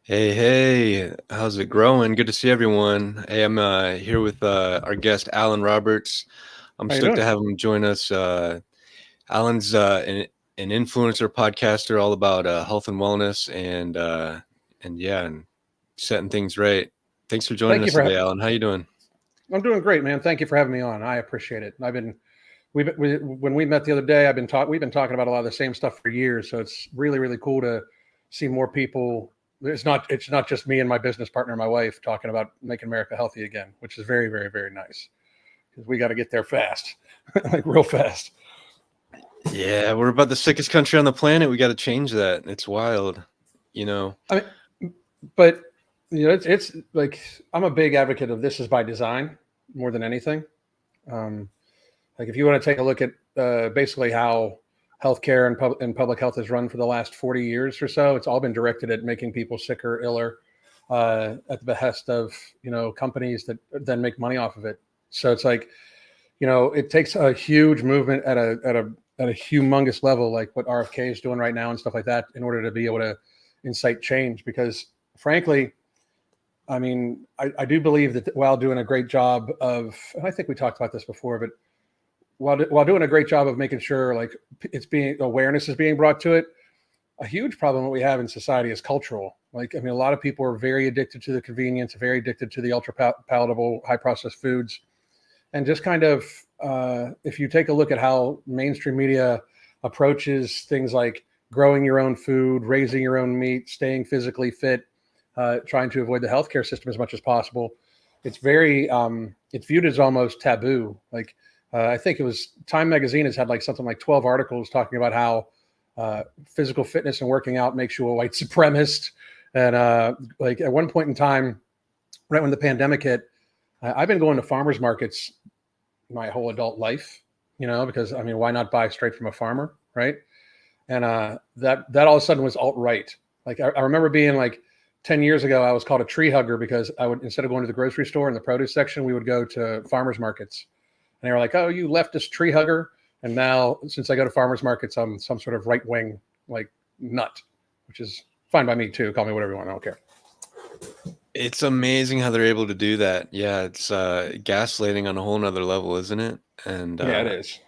Hey, hey, how's it growing? Good to see everyone. Hey, I'm here with our guest, Alan Roberts. I'm How you stoked to doing? have him join us. Alan's an influencer podcaster all about health and wellness and yeah, and setting things right. Thanks for joining Thank you us for. today, Alan. How you doing? I'm doing great, man. Thank you for having me on. I appreciate it. When we met the other day, we've been talking about a lot of the same stuff for years. So it's really cool to see more people. It's not just me and my business partner, my wife, talking about making America healthy again, which is very nice because we got to get there fast, like real fast. Yeah, we're about the sickest country on the planet. We got to change that. It's wild, you know. I mean, but it's like I'm a big advocate of this is by design more than anything. Um, Like if you want to take a look at basically how healthcare and public health is run for the last 40 years or so, it's all been directed at making people sicker, iller, at the behest of companies that then make money off of it. So it's like it takes a huge movement at a humongous level, like what RFK is doing right now and stuff like that, in order to be able to incite change. Because frankly, I mean, I do believe that while doing a great job of, and I think we talked about this before, but while doing a great job of making sure like it's being awareness is being brought to it, a huge problem that we have in society is cultural. Like, I mean, a lot of people are very addicted to the convenience, very addicted to the ultra palatable, high processed foods, and just kind of if you take a look at how mainstream media approaches things like growing your own food, raising your own meat, staying physically fit, trying to avoid the healthcare system as much as possible, it's viewed as almost taboo. Like I think it was Time Magazine has had like something like 12 articles talking about how physical fitness and working out makes you a white supremacist. And like at one point in time, right when the pandemic hit, I've been going to farmers markets my whole adult life, because I mean, why not buy straight from a farmer, right? And that all of a sudden was alt right. Like I remember being like 10 years ago, I was called a tree hugger because I would, instead of going to the grocery store in the produce section, we would go to farmers markets. And they were like, "Oh, you leftist tree hugger." And now, since I go to farmers markets, I'm some sort of right wing like nut, which is fine by me too. Call me whatever you want. I don't care. It's amazing how they're able to do that. Yeah, it's gaslighting on a whole nother level, isn't it? And Yeah, it is.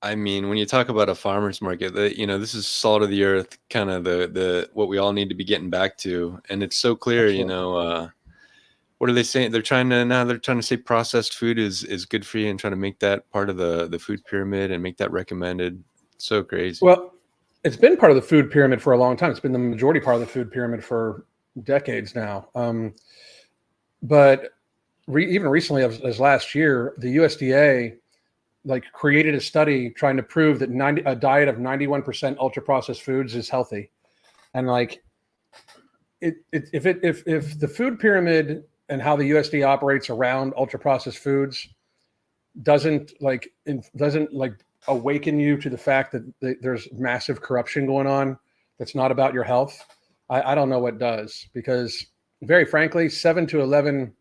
I mean, when you talk about a farmer's market, this is salt of the earth, kind of the what we all need to be getting back to. And it's so clear, Absolutely. what are they saying? They're trying to say processed food is good for you and trying to make that part of the food pyramid and make that recommended. So crazy. Well, it's been part of the food pyramid for a long time. It's been the majority part of the food pyramid for decades now. But even recently, as last year, the USDA like created a study trying to prove that a diet of 91% ultra processed foods is healthy. And like if the food pyramid and how the USDA operates around ultra processed foods doesn't awaken you to the fact that there's massive corruption going on that's not about your health, I don't know what does. Because very frankly, 7 to 11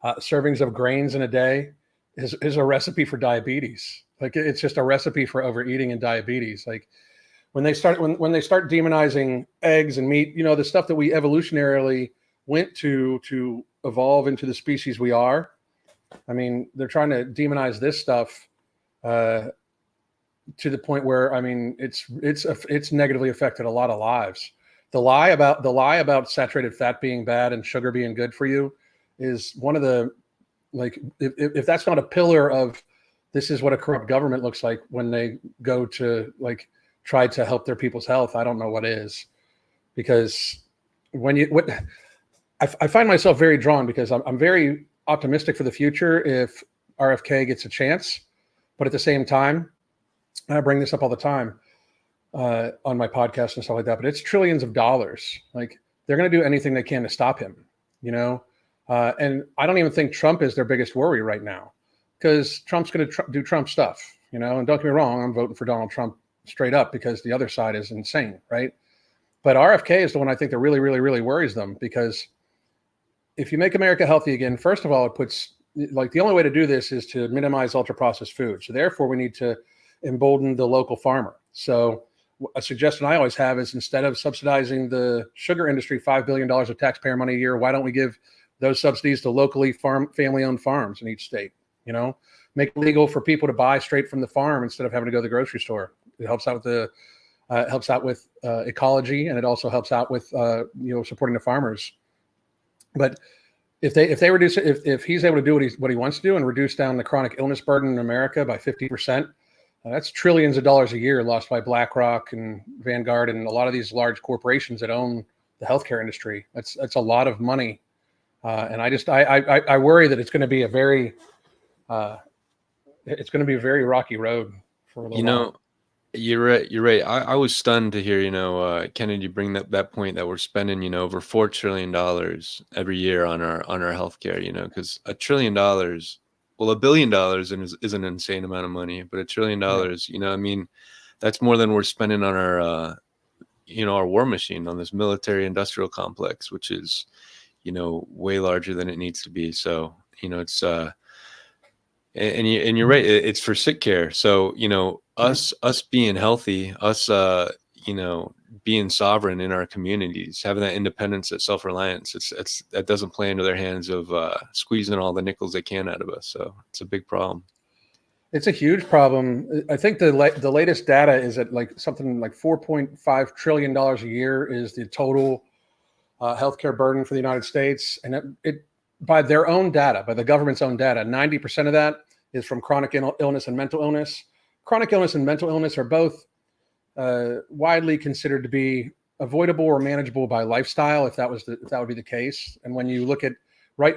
servings of grains in a day is a recipe for diabetes. Like it's just a recipe for overeating and diabetes. Like when they start demonizing eggs and meat, the stuff that we evolutionarily went to evolve into the species we are. I mean, they're trying to demonize this stuff uh, to the point where, I mean, it's negatively affected a lot of lives. The lie about saturated fat being bad and sugar being good for you is one of the, like, if that's not a pillar of this is what a corrupt government looks like when they go to like try to help their people's health, I don't know what is. Because I find myself very drawn because I'm very optimistic for the future if RFK gets a chance. But at the same time, I bring this up all the time on my podcast and stuff like that, but it's trillions of dollars. Like they're going to do anything they can to stop him, and I don't even think Trump is their biggest worry right now, because Trump's going to do Trump stuff, and don't get me wrong, I'm voting for Donald Trump straight up because the other side is insane, right? But RFK is the one I think that really worries them, because if you make America healthy again, first of all, it puts, like, the only way to do this is to minimize ultra processed food. So therefore we need to embolden the local farmer. So a suggestion I always have is, instead of subsidizing the sugar industry $5 billion of taxpayer money a year, why don't we give those subsidies to locally family-owned farms in each state? You know, make it legal for people to buy straight from the farm instead of having to go to the grocery store. It helps out with ecology, and it also helps out with supporting the farmers. But if they reduce it, if he's able to do what he wants to do and reduce down the chronic illness burden in America by 50%, that's trillions of dollars a year lost by BlackRock and Vanguard and a lot of these large corporations that own the healthcare industry. That's a lot of money, and I worry that it's going to be a very rocky road for a little while. You're right. You're right. I was stunned to hear, Kennedy bring that point that we're spending, over $4 trillion every year on our healthcare, because $1 trillion, well, $1 billion is an insane amount of money, but $1 trillion, yeah. That's more than we're spending on our, our war machine, on this military industrial complex, which is, way larger than it needs to be. So, it's, and you're right. It's for sick care. So, us being healthy, us, being sovereign in our communities, having that independence, that self-reliance, that doesn't play into their hands of squeezing all the nickels they can out of us. So it's a big problem. It's a huge problem. I think the latest data is that something like $4.5 trillion a year is the total healthcare burden for the United States. And it by their own data, by the government's own data, 90% of that is from chronic illness and mental illness. Chronic illness and mental illness are both widely considered to be avoidable or manageable by lifestyle, if that would be the case. And when you look at,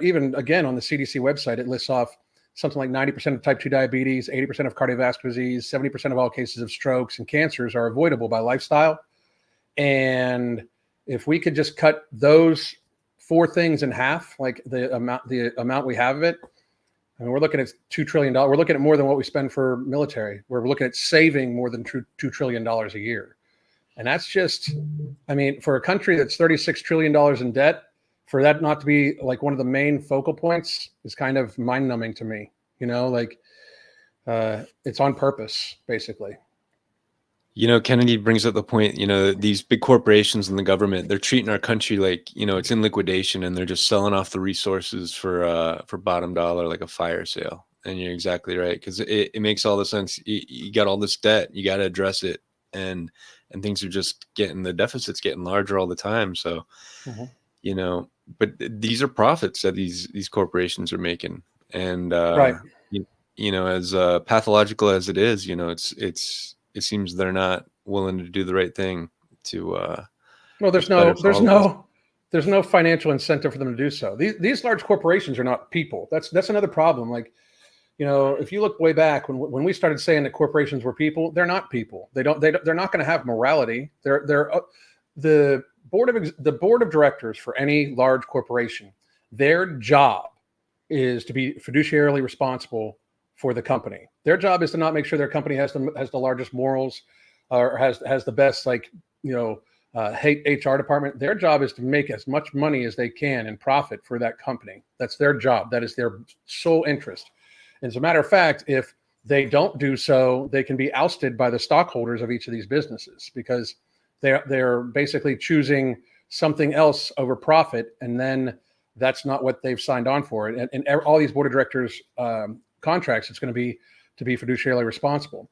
even again on the CDC website, it lists off something like 90% of type 2 diabetes, 80% of cardiovascular disease, 70% of all cases of strokes and cancers are avoidable by lifestyle. And if we could just cut those 4 things in half, like the amount we have of it, we're looking at $2 trillion. We're looking at more than what we spend for military. We're looking at saving more than $2 trillion a year. And that's just, for a country that's $36 trillion in debt, for that not to be like one of the main focal points is kind of mind numbing to me. It's on purpose, basically. Kennedy brings up the point, these big corporations and the government, they're treating our country like, it's in liquidation, and they're just selling off the resources for bottom dollar, like a fire sale. And you're exactly right, because it makes all the sense. You got all this debt, you got to address it. And things are just the deficit's getting larger all the time. So, but these are profits that these corporations are making. And, right. As pathological as it is, it seems they're not willing to do the right thing to. Well, there's no financial incentive for them to do so. These large corporations are not people. That's another problem. If you look way back when we started saying that corporations were people, they're not people. They're not going to have morality. The board of directors for any large corporation, their job is to be fiduciarily responsible for the company. Their job is to not make sure their company has the largest morals or has the best HR department. Their job is to make as much money as they can and profit for that company. That's their job. That is their sole interest. As a matter of fact, if they don't do so, they can be ousted by the stockholders of each of these businesses, because they're basically choosing something else over profit, and then that's not what they've signed on for. And all these board of directors contracts, it's going to be fiduciarily responsible.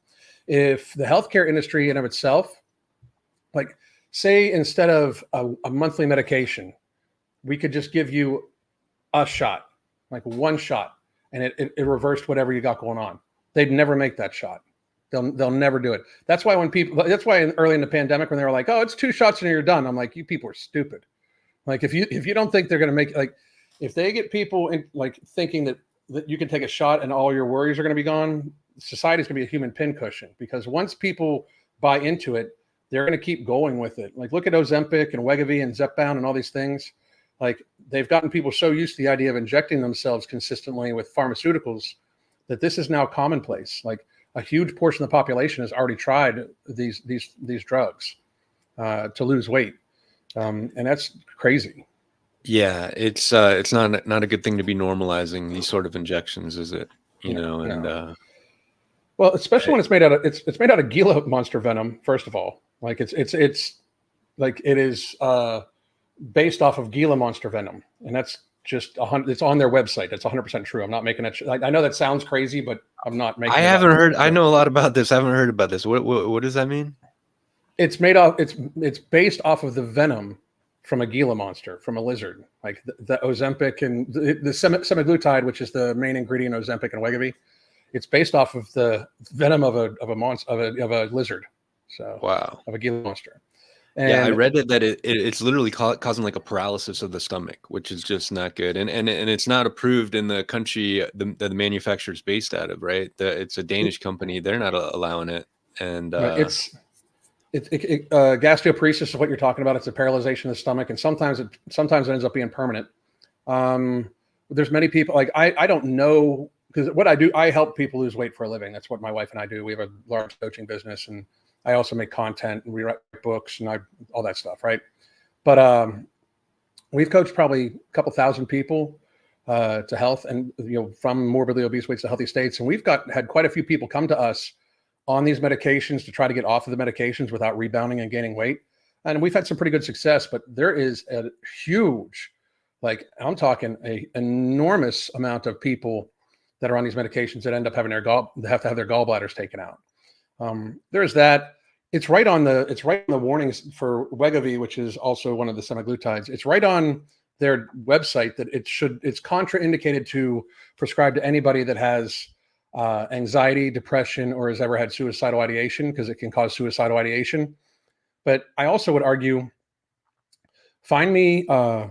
If the healthcare industry in of itself, say instead of a monthly medication, we could just give you a shot, like one shot, and it reversed whatever you got going on. They'd never make that shot. They'll never do it. That's why early in the pandemic, when they were like, "Oh, it's 2 shots and you're done," I'm like, "You people are stupid." If you don't think they're going to make, if they get people thinking that you can take a shot and all your worries are going to be gone, society's going to be a human pincushion, because once people buy into it, they're going to keep going with it. Look at Ozempic and Wegovy and Zepbound and all these things. They've gotten people so used to the idea of injecting themselves consistently with pharmaceuticals that this is now commonplace. A huge portion of the population has already tried these drugs to lose weight, and that's crazy. Yeah, it's not a good thing to be normalizing these sort of injections, is it? Well, especially when it's made out of Gila monster venom, first of all. Like it's like it is based off of Gila monster venom, and that's just 100. It's on their website. That's 100% true. I'm not making it. I know that sounds crazy, but I'm not I making it up. haven't heard. I know a lot about this. I haven't heard about this. What does that mean? It's made off. It's based off of the venom from a Gila monster, from a lizard, like the Ozempic and the semaglutide, which is the main ingredient of Ozempic and Wegovy. It's based off of the venom of a monster of a lizard, so Wow. of a Gila monster. Yeah, I And read that it's literally causing like a paralysis of the stomach, which is just not good. And it's not approved in the country the manufacturer is based out of, right? It's a Danish company. They're not allowing it. And gastroparesis is what you're talking about. It's a paralyzation of the stomach, and sometimes it ends up being permanent. There's many people, like I don't know, because what I do, I help people lose weight for a living. That's what my wife and I do. We have a large coaching business, and I also make content and we write books and all that stuff, right? But we've coached probably a couple thousand people to health, and from morbidly obese weights to healthy states. And we've had quite a few people come to us on these medications to try to get off of the medications without rebounding and gaining weight. And we've had some pretty good success, but there is a huge, like I'm talking a enormous amount of people that are on these medications that end up having have to have their gallbladders taken out. There's that. It's right on the warnings for Wegovy, which is also one of the semaglutides. It's right on their website that it's contraindicated to prescribe to anybody that has anxiety, depression, or has ever had suicidal ideation, because it can cause suicidal ideation. But I also would argue, find me a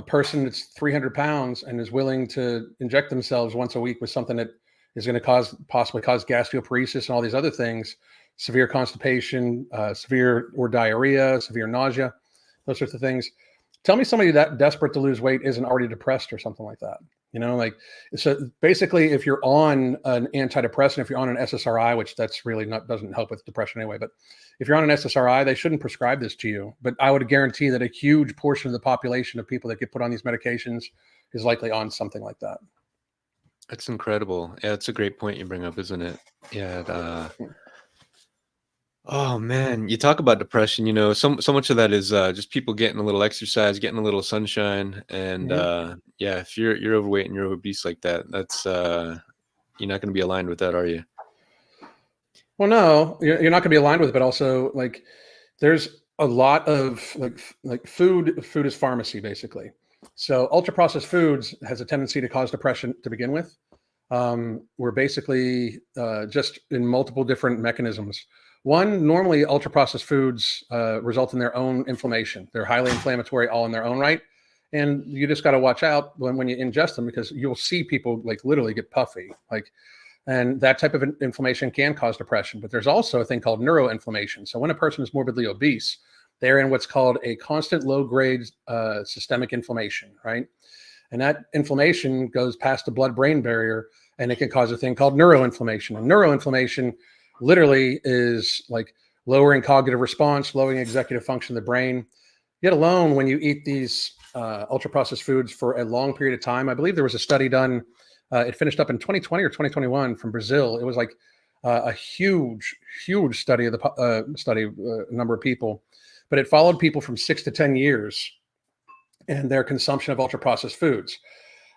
person that's 300 pounds and is willing to inject themselves once a week with something that is going to possibly cause gastroparesis and all these other things, severe constipation, severe or diarrhea, severe nausea, those sorts of things. Tell me somebody that desperate to lose weight isn't already depressed or something like that. So basically, if you're on an antidepressant, if you're on an SSRI, which that's really doesn't help with depression anyway, but if you're on an SSRI, they shouldn't prescribe this to you. But I would guarantee that a huge portion of the population of people that get put on these medications is likely on something like that. That's incredible. Yeah, that's a great point you bring up, isn't it? Yeah. Oh man, you talk about depression. So much of that is just people getting a little exercise, getting a little sunshine, and yeah, if you're overweight and you're obese like that, that's you're not going to be aligned with that, are you? Well, no, you're not going to be aligned with it, but also like there's a lot of like food is pharmacy basically. So ultra processed foods has a tendency to cause depression to begin with. We're basically just in multiple different mechanisms. One, normally ultra processed foods result in their own inflammation. They're highly inflammatory all in their own right. And you just got to watch out when you ingest them, because you'll see people like literally get puffy, and that type of inflammation can cause depression. But there's also a thing called neuroinflammation. So when a person is morbidly obese, they're in what's called a constant low-grade systemic inflammation, right? And that inflammation goes past the blood-brain barrier, and it can cause a thing called neuroinflammation. And neuroinflammation literally is like lowering cognitive response, lowering executive function of the brain. Yet alone, when you eat these ultra-processed foods for a long period of time, I believe there was a study done, it finished up in 2020 or 2021 from Brazil. It was like a huge study of the number of people, but it followed people from 6 to 10 years and their consumption of ultra-processed foods.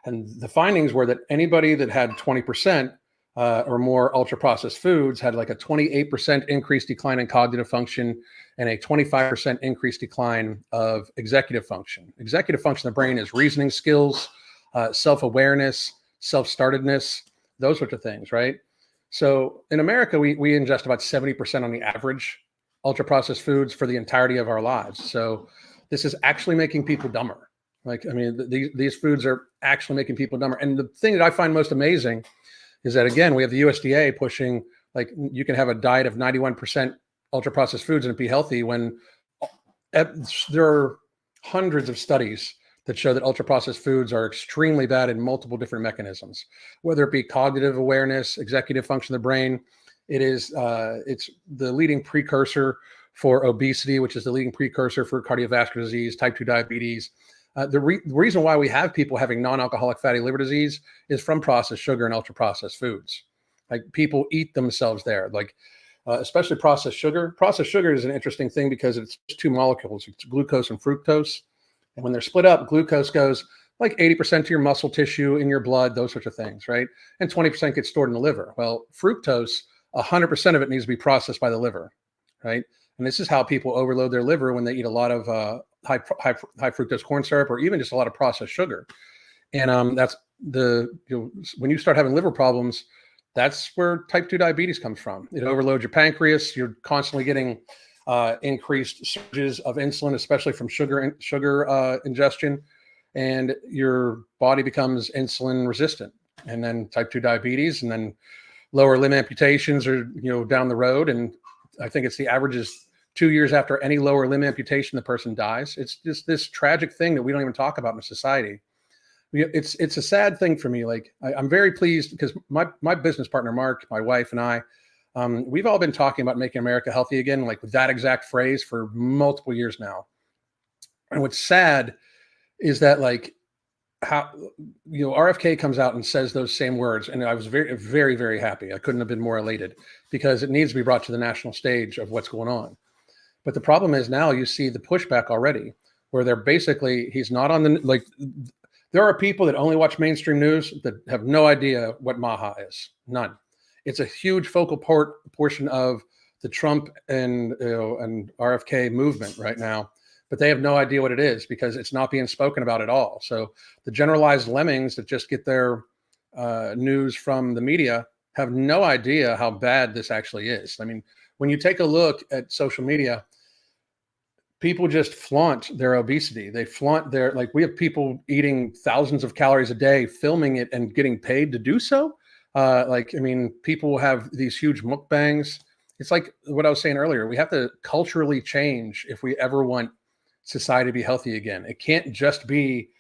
And the findings were that anybody that had 20% or more ultra-processed foods had like a 28% increased decline in cognitive function and a 25% increased decline of executive function. Executive function of the brain is reasoning skills, self-awareness, self-startedness, those sorts of things, right? So in America, we ingest about 70% on the average ultra-processed foods for the entirety of our lives. So this is actually making people dumber. These foods are actually making people dumber. And the thing that I find most amazing is that, again, we have the USDA pushing, like, you can have a diet of 91% ultra-processed foods and be healthy, when there are hundreds of studies that show that ultra-processed foods are extremely bad in multiple different mechanisms, whether it be cognitive awareness, executive function of the brain. It's the leading precursor for obesity, which is the leading precursor for cardiovascular disease, type 2 diabetes. The reason why we have people having non-alcoholic fatty liver disease is from processed sugar and ultra-processed foods. Like, people eat themselves there. Like, especially processed sugar. Processed sugar is an interesting thing because it's two molecules. It's glucose and fructose. And when they're split up, glucose goes like 80% to your muscle tissue, in your blood, those sorts of things, right? And 20% gets stored in the liver. Well, fructose, 100% of it needs to be processed by the liver, right? And this is how people overload their liver when they eat a lot of high fructose corn syrup, or even just a lot of processed sugar. And that's when you start having liver problems, that's where type 2 diabetes comes from. It overloads your pancreas. You're constantly getting increased surges of insulin, especially from sugar ingestion, and your body becomes insulin resistant. And then type 2 diabetes, and then lower limb amputations are down the road. And I think it's the average is 2 years after any lower limb amputation, the person dies. It's just this tragic thing that we don't even talk about in society. It's a sad thing for me. Like I'm very pleased because my business partner, Mark, my wife, and I, we've all been talking about making America healthy again, like with that exact phrase for multiple years now. And what's sad is that like how RFK comes out and says those same words, and I was very, very, very happy. I couldn't have been more elated because it needs to be brought to the national stage of what's going on. But the problem is now you see the pushback already, where they're basically he's not on the like. There are people that only watch mainstream news that have no idea what MAHA is. None. It's a huge focal portion of the Trump and RFK movement right now, but they have no idea what it is because it's not being spoken about at all. So the generalized lemmings that just get their news from the media have no idea how bad this actually is. I mean, when you take a look at social media, people just flaunt their obesity. They flaunt their, like, we have people eating thousands of calories a day, filming it and getting paid to do so. People have these huge mukbangs. It's like what I was saying earlier. We have to culturally change if we ever want society to be healthy again. It can't just be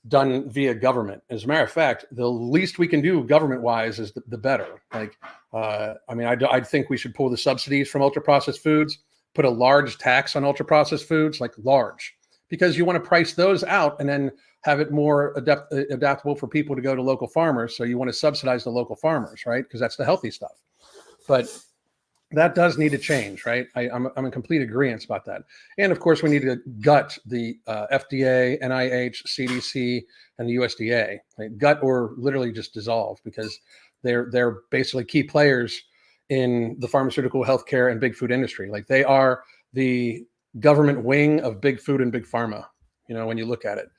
done via government. As a matter of fact, the least we can do government-wise is the better. I think we should pull the subsidies from ultra-processed foods, put a large tax on ultra-processed foods, like large, because you want to price those out and then have it more adaptable for people to go to local farmers. So you want to subsidize the local farmers, right? Because that's the healthy stuff. But that does need to change, right? I'm in complete agreement about that. And of course, we need to gut the FDA, NIH, CDC, and the USDA. Right? Gut or literally just dissolve, because they're basically key players in the pharmaceutical, healthcare, and big food industry. Like they are the government wing of big food and big pharma. When you look at it,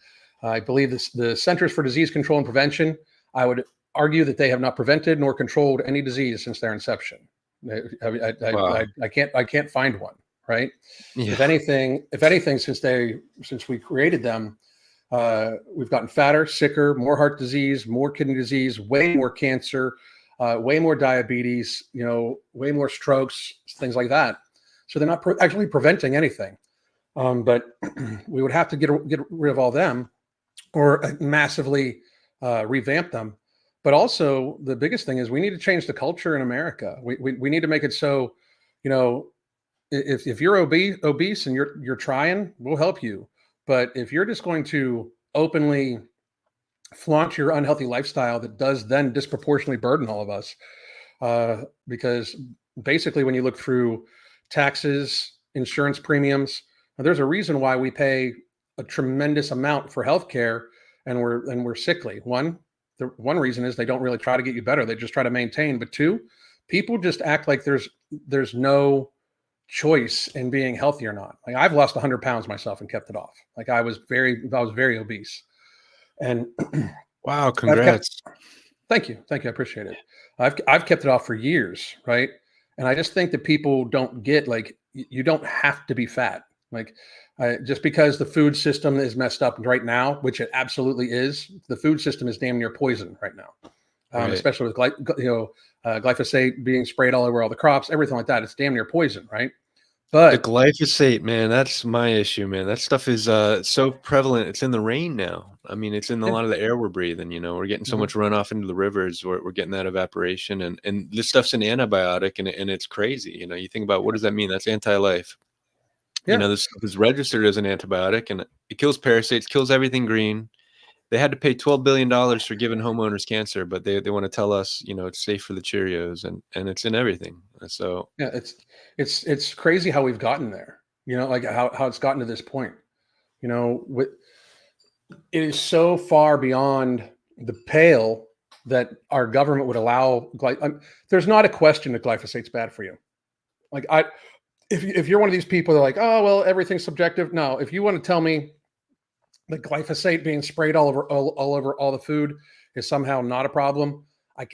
I believe the Centers for Disease Control and Prevention, I would argue that they have not prevented nor controlled any disease since their inception. I can't find one, right? Yeah. If anything, since we created them, we've gotten fatter, sicker, more heart disease, more kidney disease, way more cancer, way more diabetes, way more strokes, things like that. So they're not actually preventing anything. But we would have to get rid of all them, or massively revamp them. But also the biggest thing is we need to change the culture in America. We need to make it so, if you're obese and you're trying, we'll help you. But if you're just going to openly flaunt your unhealthy lifestyle, that does then disproportionately burden all of us, because basically when you look through taxes, insurance premiums, there's a reason why we pay a tremendous amount for healthcare and we're sickly. The one reason is they don't really try to get you better. They just try to maintain. But two, people just act like there's no choice in being healthy or not. Like I've lost 100 pounds myself and kept it off. Like I was very obese. And wow, congrats. Thank you. I appreciate it. I've kept it off for years, right? And I just think that people don't get, like, you don't have to be fat. Like just because the food system is messed up right now, which it absolutely is. The food system is damn near poison right now, right. Especially with glyphosate being sprayed all over all the crops, everything like that. It's damn near poison, right? But the glyphosate, man, that's my issue, man. That stuff is so prevalent. It's in the rain now. I mean, it's in a lot of the air we're breathing. We're getting so much runoff into the rivers. We're getting that evaporation, and this stuff's an antibiotic, and it's crazy. You think about, what does that mean? That's anti-life. Yeah. This stuff is registered as an antibiotic, and it kills parasites, kills everything green, they had to pay $12 billion for giving homeowners cancer, but they want to tell us, it's safe for the Cheerios, and it's in everything. So Yeah, it's crazy how we've gotten there. Like how it's gotten to this point. With it is so far beyond the pale that our government would allow. There's not a question that glyphosate's bad for you. Like if you're one of these people that are like, oh well, everything's subjective. No, if you want to tell me that glyphosate being sprayed all over all the food is somehow not a problem,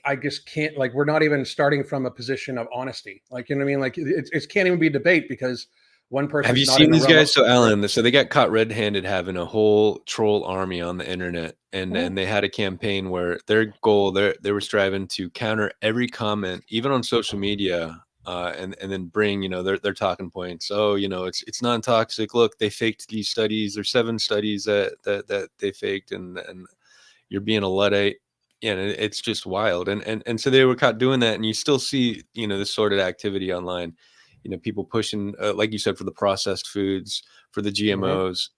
I just can't. Like, we're not even starting from a position of honesty. Like, you know what I mean? Like, it can't even be a debate because one have person's you not seen in the these realm of. guys? So Alan, so they got caught red-handed having a whole troll army on the internet, and they had a campaign where their goal, they were striving to counter every comment, even on social media, and then bring their talking points. Oh, it's non-toxic. Look, they faked these studies. There's 7 studies that they faked, and you're being a Luddite. Yeah, and it's just wild. And so they were caught doing that, and you still see this sort of activity online. People pushing, like you said, for the processed foods, for the Mhm, GMOs.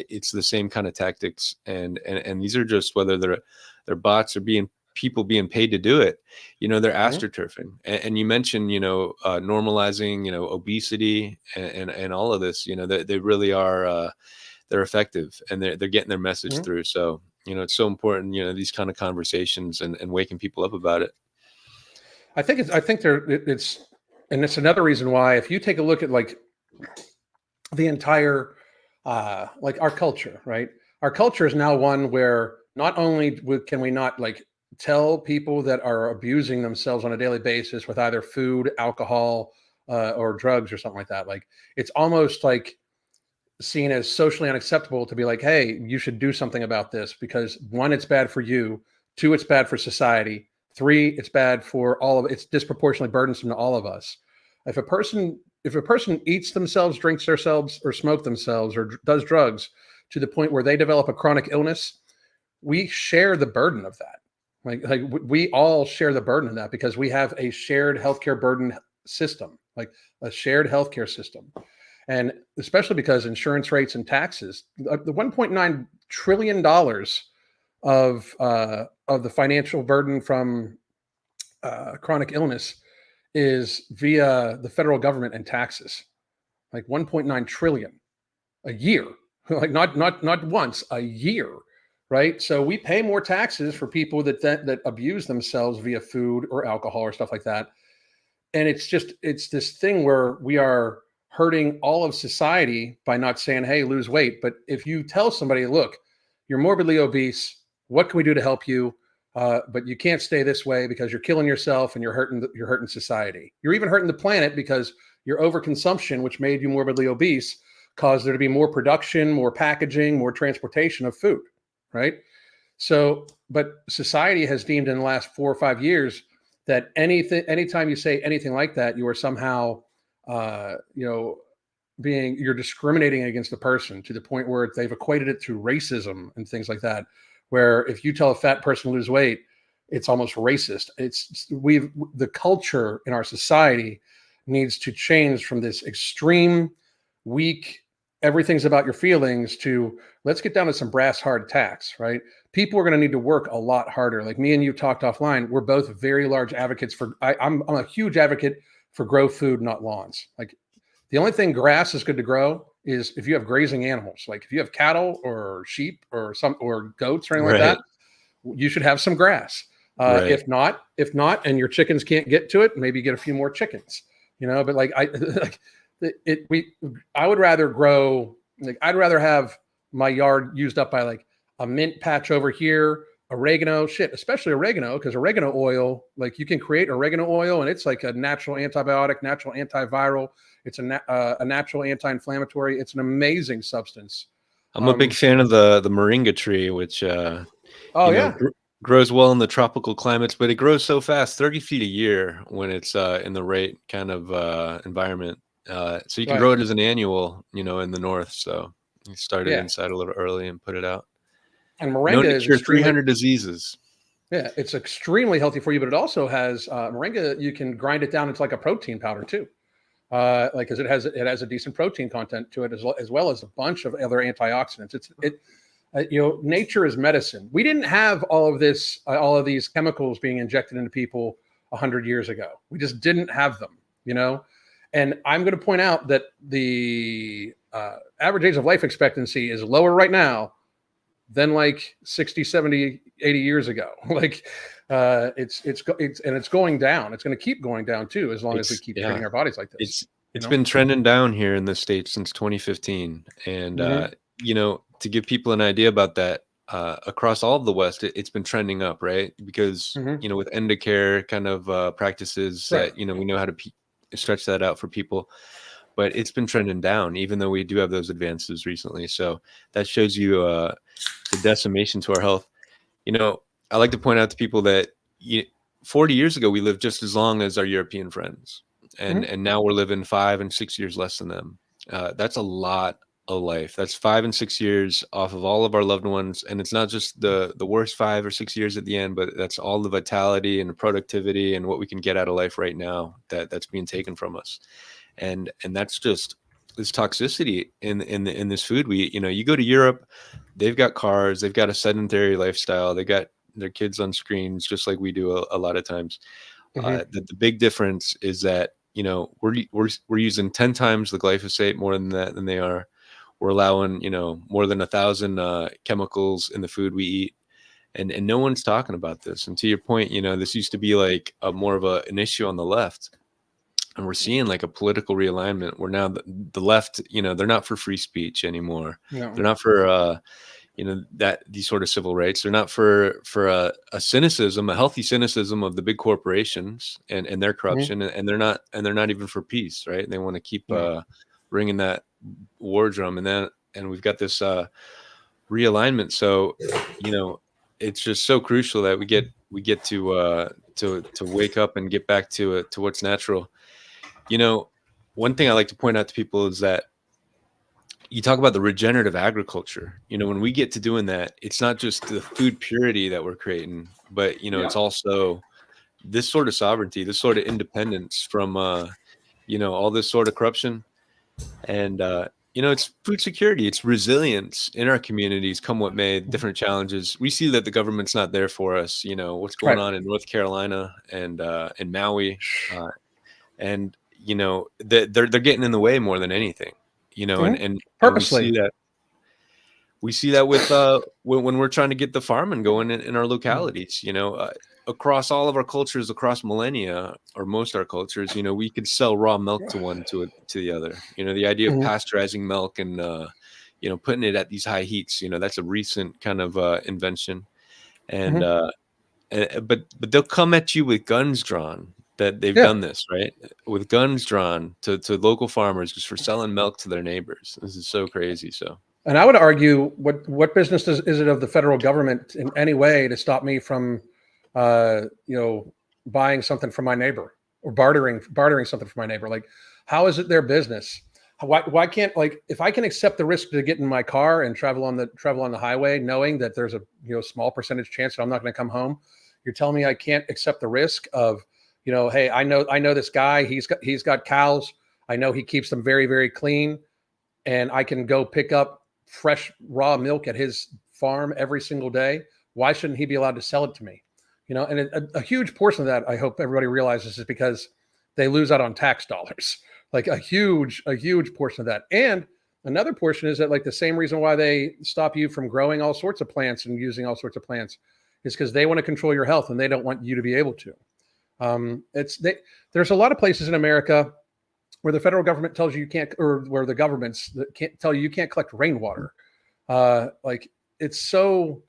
It's the same kind of tactics, and these are just whether they're bots or people being paid to do it. They're mhm, astroturfing, and you mentioned normalizing obesity and all of this. They really are. They're effective, and they're getting their message mhm. through. So it's so important, these kind of conversations and waking people up about it. I think it's, and it's another reason why if you take a look at like the entire like our culture, right? Our culture is now one where not only can we not like tell people that are abusing themselves on a daily basis with either food, alcohol, or drugs or something like that. Like, it's almost like seen as socially unacceptable to be like, hey, you should do something about this because one, it's bad for you. Two, it's bad for society. Three, it's bad for all of it's disproportionately burdensome to all of us. If a person eats themselves, drinks themselves, or smoke themselves, or does drugs to the point where they develop a chronic illness, we share the burden of that. Like we all share the burden of that because we have a shared healthcare burden system, like a shared healthcare system. And especially because insurance rates and taxes, the $1.9 trillion of the financial burden from chronic illness is via the federal government and taxes, like 1.9 trillion a year, like not once a year, right? So we pay more taxes for people that abuse themselves via food or alcohol or stuff like that, and it's this thing where we are hurting all of society by not saying, hey, lose weight. But if you tell somebody, look, you're morbidly obese, what can we do to help you, but you can't stay this way because you're killing yourself and you're hurting society, you're even hurting the planet because your overconsumption, which made you morbidly obese, caused there to be more production, more packaging, more transportation of food, right? So, but society has deemed in the last 4 or 5 years that anytime you say anything like that, you are somehow, uh, you know, you're discriminating against the person to the point where they've equated it to racism and things like that. Where if you tell a fat person to lose weight, it's almost racist. The culture in our society needs to change from this extreme, weak, everything's about your feelings to let's get down to some brass hard tacks, right? People are going to need to work a lot harder. Like me and you talked offline, we're both very large advocates for. I'm a huge advocate for grow food, not lawns. Like, the only thing grass is good to grow is if you have grazing animals. Like if you have cattle or sheep or goats or anything like that, Right. you should have some grass. Right. If not, and your chickens can't get to it, maybe get a few more chickens. But like like I would rather grow. Like, I'd rather have my yard used up by like a mint patch over here, oregano, especially oregano, because oregano oil, like you can create oregano oil and it's like a natural antibiotic, natural antiviral. It's a natural anti-inflammatory. It's an amazing substance. I'm a big Um, fan of the moringa tree, which oh you know yeah, gr- grows well in the tropical climates, but it grows so fast, 30 feet a year when it's in the right kind of environment. So you can right, grow it as an annual, in the north. So you start it yeah. inside a little early and put it out. And Known moringa to is cure extremely 300 diseases. Yeah, it's extremely healthy for you, but it also has moringa. You can grind it down into like a protein powder too, like because it has a decent protein content to it as well as a bunch of other antioxidants. nature is medicine. We didn't have all of these chemicals being injected into people 100 years ago. We just didn't have them, And I'm going to point out that the average age of life expectancy is lower right now than like 60, 70, 80 years ago. Like it's going down. It's going to keep going down too, as long as we keep treating our bodies like this. It's been trending down here in the States since 2015. And, to give people an idea about that, across all of the West, it's been trending up, right? Because, with Endocare kind of practices that, we know how to stretch that out for people. But it's been trending down, even though we do have those advances recently. So that shows you the decimation to our health. I like to point out to people that 40 years ago, we lived just as long as our European friends. And now we're living 5 and 6 years less than them. That's a lot of life. That's 5 and 6 years off of all of our loved ones. And it's not just the worst 5 or 6 years at the end, but that's all the vitality and the productivity and what we can get out of life right now that's being taken from us. And that's just this toxicity in this food. You go to Europe, they've got cars, they've got a sedentary lifestyle, they got their kids on screens just like we do a lot of times. The big difference is that we're using 10 times the glyphosate more than that than they are. We're allowing more than 1,000 chemicals in the food we eat, and no one's talking about this. And to your point, this used to be like more of an issue on the left. And we're seeing like a political realignment where now the left, they're not for free speech anymore. No. They're not for, these sort of civil rights. They're not for a cynicism, a healthy cynicism of the big corporations and their corruption. And they're not even for peace, right? They want to keep ringing that war drum. And we've got this realignment. So, it's just so crucial that we get to wake up and get back to what's natural. One thing I like to point out to people is that you talk about the regenerative agriculture. When we get to doing that, it's not just the food purity that we're creating, but, it's also this sort of sovereignty, this sort of independence from, all this sort of corruption. And, it's food security. It's resilience in our communities, come what may, different challenges. We see that the government's not there for us. What's going on in North Carolina and in Maui. And they're getting in the way more than anything, and purposely. And we see that with when we're trying to get the farming going in our localities, across all of our cultures, across millennia, or most our cultures, we could sell raw milk to the other. The idea of pasteurizing milk and putting it at these high heats, that's a recent kind of invention. And but they'll come at you with guns drawn. That they've done this, right? With guns drawn to local farmers just for selling milk to their neighbors. This is so crazy. So, and I would argue, what business is it of the federal government in any way to stop me from, buying something from my neighbor or bartering something from my neighbor? Like, how is it their business? Why can't, like, if I can accept the risk to get in my car and travel on the highway, knowing that there's a small percentage chance that I'm not going to come home, you're telling me I can't accept the risk of, hey, I know this guy, he's got cows. I know he keeps them very, very clean, and I can go pick up fresh raw milk at his farm every single day. Why shouldn't he be allowed to sell it to me? And a huge portion of that, I hope everybody realizes, is because they lose out on tax dollars. Like a huge portion of that. And another portion is that, like, the same reason why they stop you from growing all sorts of plants and using all sorts of plants is because they want to control your health and they don't want you to be able to. There's a lot of places in America where the federal government tells you can't, or where the governments can't tell you can't collect rainwater. It's so,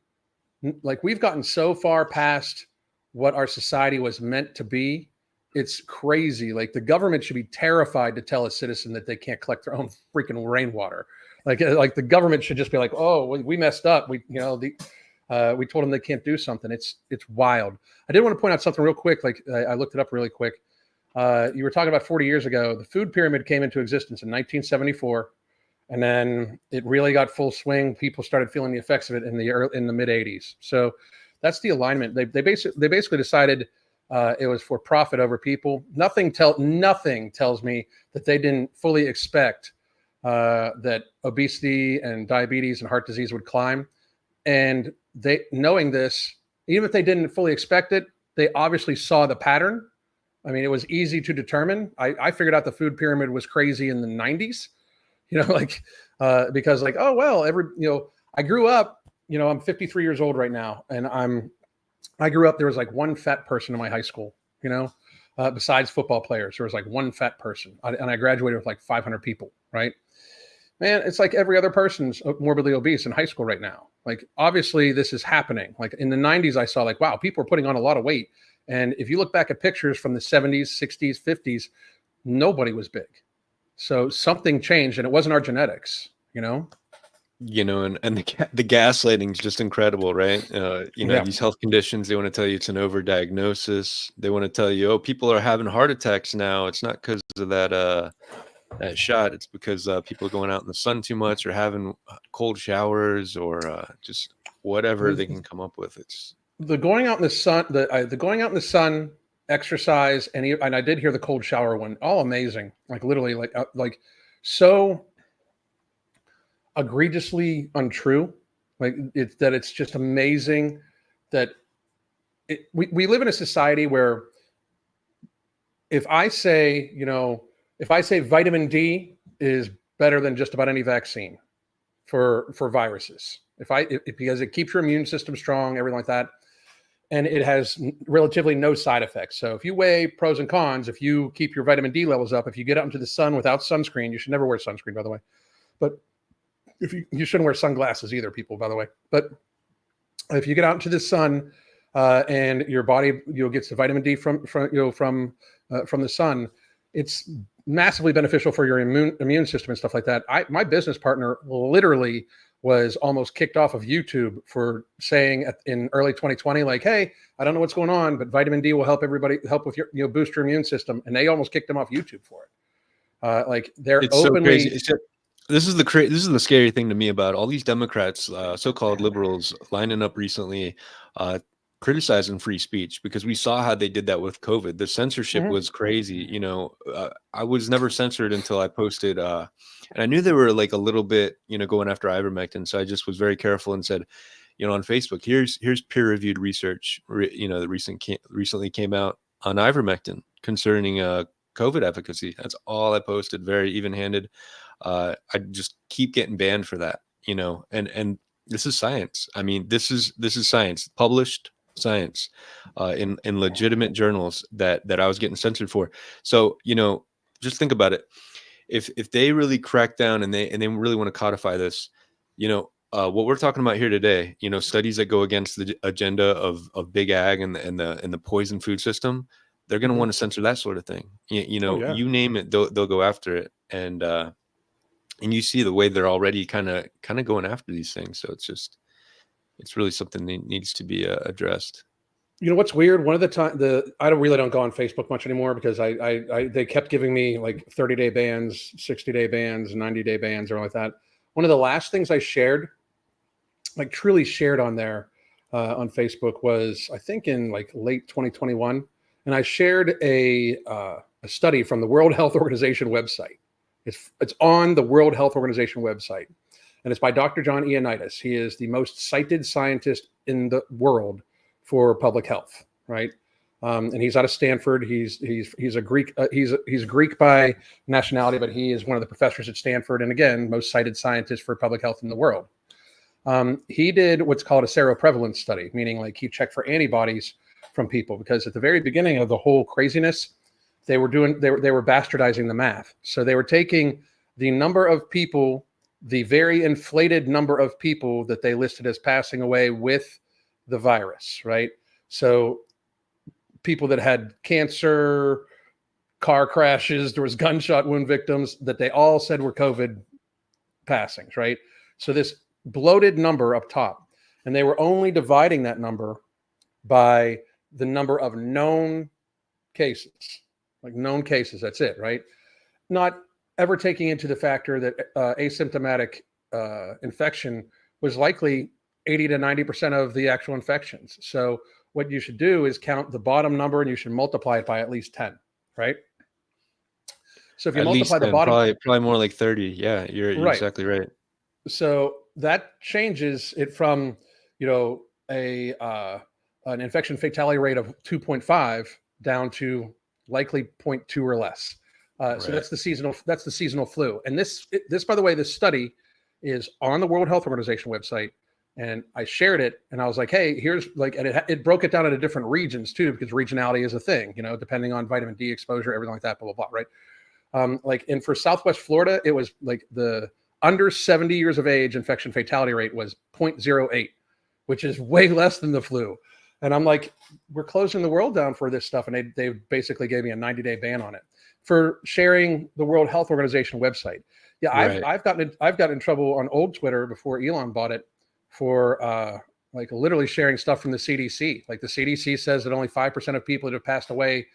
like, we've gotten so far past what our society was meant to be. It's crazy. Like, the government should be terrified to tell a citizen that they can't collect their own freaking rainwater. Like the government should just be like, oh, we messed up. We told them they can't do something. It's wild. I did want to point out something real quick. Like, I looked it up really quick. You were talking about 40 years ago. The food pyramid came into existence in 1974, and then it really got full swing. People started feeling the effects of it in the mid 80s. So that's the alignment. They basically decided it was for profit over people. Nothing tells me that they didn't fully expect that obesity and diabetes and heart disease would climb. And they, knowing this, even if they didn't fully expect it, they obviously saw the pattern. I mean, it was easy to determine. I figured out the food pyramid was crazy in the 90s, like, because like, oh, well, I grew up, I'm 53 years old right now. And I grew up, there was like one fat person in my high school, besides football players, there was like one fat person. And I graduated with like 500 people, right? Man, it's like every other person's morbidly obese in high school right now. Like, obviously this is happening. Like in the 90s, I saw like, wow, people are putting on a lot of weight. And if you look back at pictures from the 70s, 60s, 50s, nobody was big. So something changed, and it wasn't our genetics, and the gaslighting is just incredible, right? These health conditions, they want to tell you it's an overdiagnosis. They want to tell you, oh, people are having heart attacks now. It's not because of that shot. It's because people are going out in the sun too much, or having cold showers, or just whatever they can come up with. It's the going out in the sun, the going out in the sun, exercise, and I did hear the cold shower one. All amazing, like literally, like so egregiously untrue. Like it's just amazing that we live in a society where if I say vitamin D is better than just about any vaccine for viruses, because it keeps your immune system strong, everything like that, and it has relatively no side effects. So if you weigh pros and cons, if you keep your vitamin D levels up, if you get out into the sun without sunscreen, you should never wear sunscreen, by the way. But if you shouldn't wear sunglasses either, people, by the way. But if you get out into the sun and your body gets the vitamin D from the sun, it's massively beneficial for your immune system and stuff like that. My business partner literally was almost kicked off of YouTube for saying in early 2020, like, hey, I don't know what's going on, but vitamin D will help with your boost your immune system. And they almost kicked him off YouTube for it. Like they're it's openly. So crazy. This is the scary thing to me about all these Democrats, so-called liberals, lining up recently, criticizing free speech, because we saw how they did that with COVID. The censorship was crazy. I was never censored until I posted, and I knew they were like a little bit, going after ivermectin. So I just was very careful and said, on Facebook, here's peer-reviewed research, that recently came out on ivermectin concerning COVID efficacy. That's all I posted, very even-handed. I just keep getting banned for that, and this is science. I mean, this is science, published science, in legitimate journals that I was getting censored for. So, just think about it. If they really crack down and they really want to codify this, what we're talking about here today, studies that go against the agenda of big ag and the poison food system, they're going to want to censor that sort of thing. You name it, they'll go after it. And you see the way they're already kind of going after these things. So it's really something that needs to be addressed. You know what's weird? One of the time, I don't go on Facebook much anymore, because they kept giving me like 30-day bans, 60-day bans, 90-day bans, or like that. One of the last things I shared, like truly shared on there on Facebook, was I think in like late 2021, and I shared a study from the World Health Organization website. It's on the World Health Organization website, and it's by Dr. John Ioannidis. He is the most cited scientist in the world for public health, right? And he's out of Stanford. He's a Greek. He's Greek by nationality, but he is one of the professors at Stanford, and again, most cited scientist for public health in the world. He did what's called a seroprevalence study, meaning like he checked for antibodies from people, because at the very beginning of the whole craziness, they were bastardizing the math. So they were taking the number of people, the very inflated number of people that they listed as passing away with the virus, right? So people that had cancer, car crashes, there was gunshot wound victims that they all said were COVID passings, right? So this bloated number up top, and they were only dividing that number by the number of known cases. Like known cases, that's it, right? Not ever taking into the factor that asymptomatic infection was likely 80 to 90% of the actual infections. So what you should do is count the bottom number, and you should multiply it by at least 10, right? So if you multiply the bottom, probably more like 30. Yeah, you're right. Exactly right. So that changes it from you know, an infection fatality rate of 2.5 down to likely 0.2 or less. So Right. that's the seasonal flu. And this, by the way, this study is on the World Health Organization website, and I shared it, and I was like, hey, here's like, and it broke it down into different regions too, because regionality is a thing, you know, depending on vitamin D exposure, everything like that, blah blah blah, right? Like, and for Southwest Florida, it was like the under 70 years of age infection fatality rate was 0.08, which is way less than the flu. And I'm like, we're closing the world down for this stuff, and they basically gave me a 90-day ban on it for sharing the World Health Organization website. Yeah, Right. I've gotten in trouble on old Twitter before Elon bought it for like literally sharing stuff from the CDC. Like the CDC says that only 5% of people that have passed away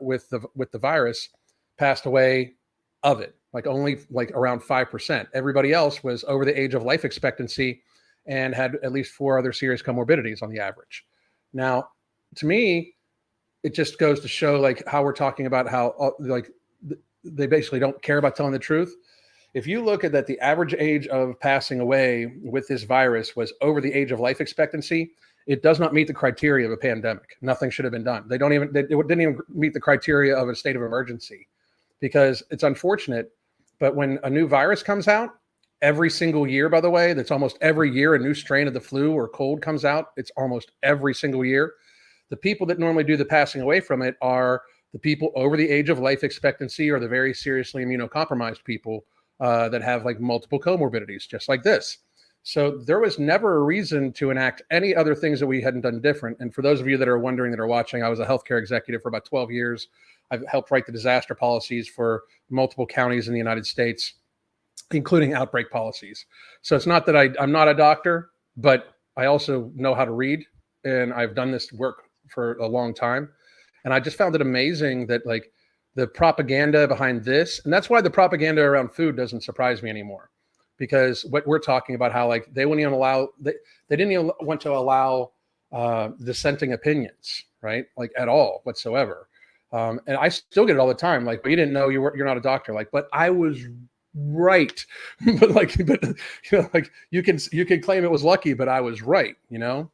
with the virus passed away of it. Like only like around 5%. Everybody else was over the age of life expectancy and had at least 4 other serious comorbidities on the average. Now, to me, it just goes to show like how we're talking about how like they basically don't care about telling the truth. If you look at that, the average age of passing away with this virus was over the age of life expectancy. It does not meet the criteria of a pandemic. Nothing should have been done. They didn't even meet the criteria of a state of emergency, because it's unfortunate. But when a new virus comes out every single year, by the way, that's almost every year a new strain of the flu or cold comes out. It's almost every single year. The people that normally do the passing away from it are the people over the age of life expectancy or the very seriously immunocompromised people that have like multiple comorbidities, just like this. So there was never a reason to enact any other things that we hadn't done different. And for those of you that are wondering, that are watching, I was a healthcare executive for about 12 years. I've helped write the disaster policies for multiple counties in the United States, including outbreak policies. So it's not that I'm not a doctor, but I also know how to read, and I've done this work for a long time. And I just found it amazing that like the propaganda behind this, and that's why the propaganda around food doesn't surprise me anymore, because what we're talking about, how like they wouldn't even allow, they didn't even want to allow dissenting opinions, right? Like at all whatsoever. And I still get it all the time. Like, but you didn't know, you're not a doctor. Like, but I was right. but you know, like you can claim it was lucky, but I was right, you know?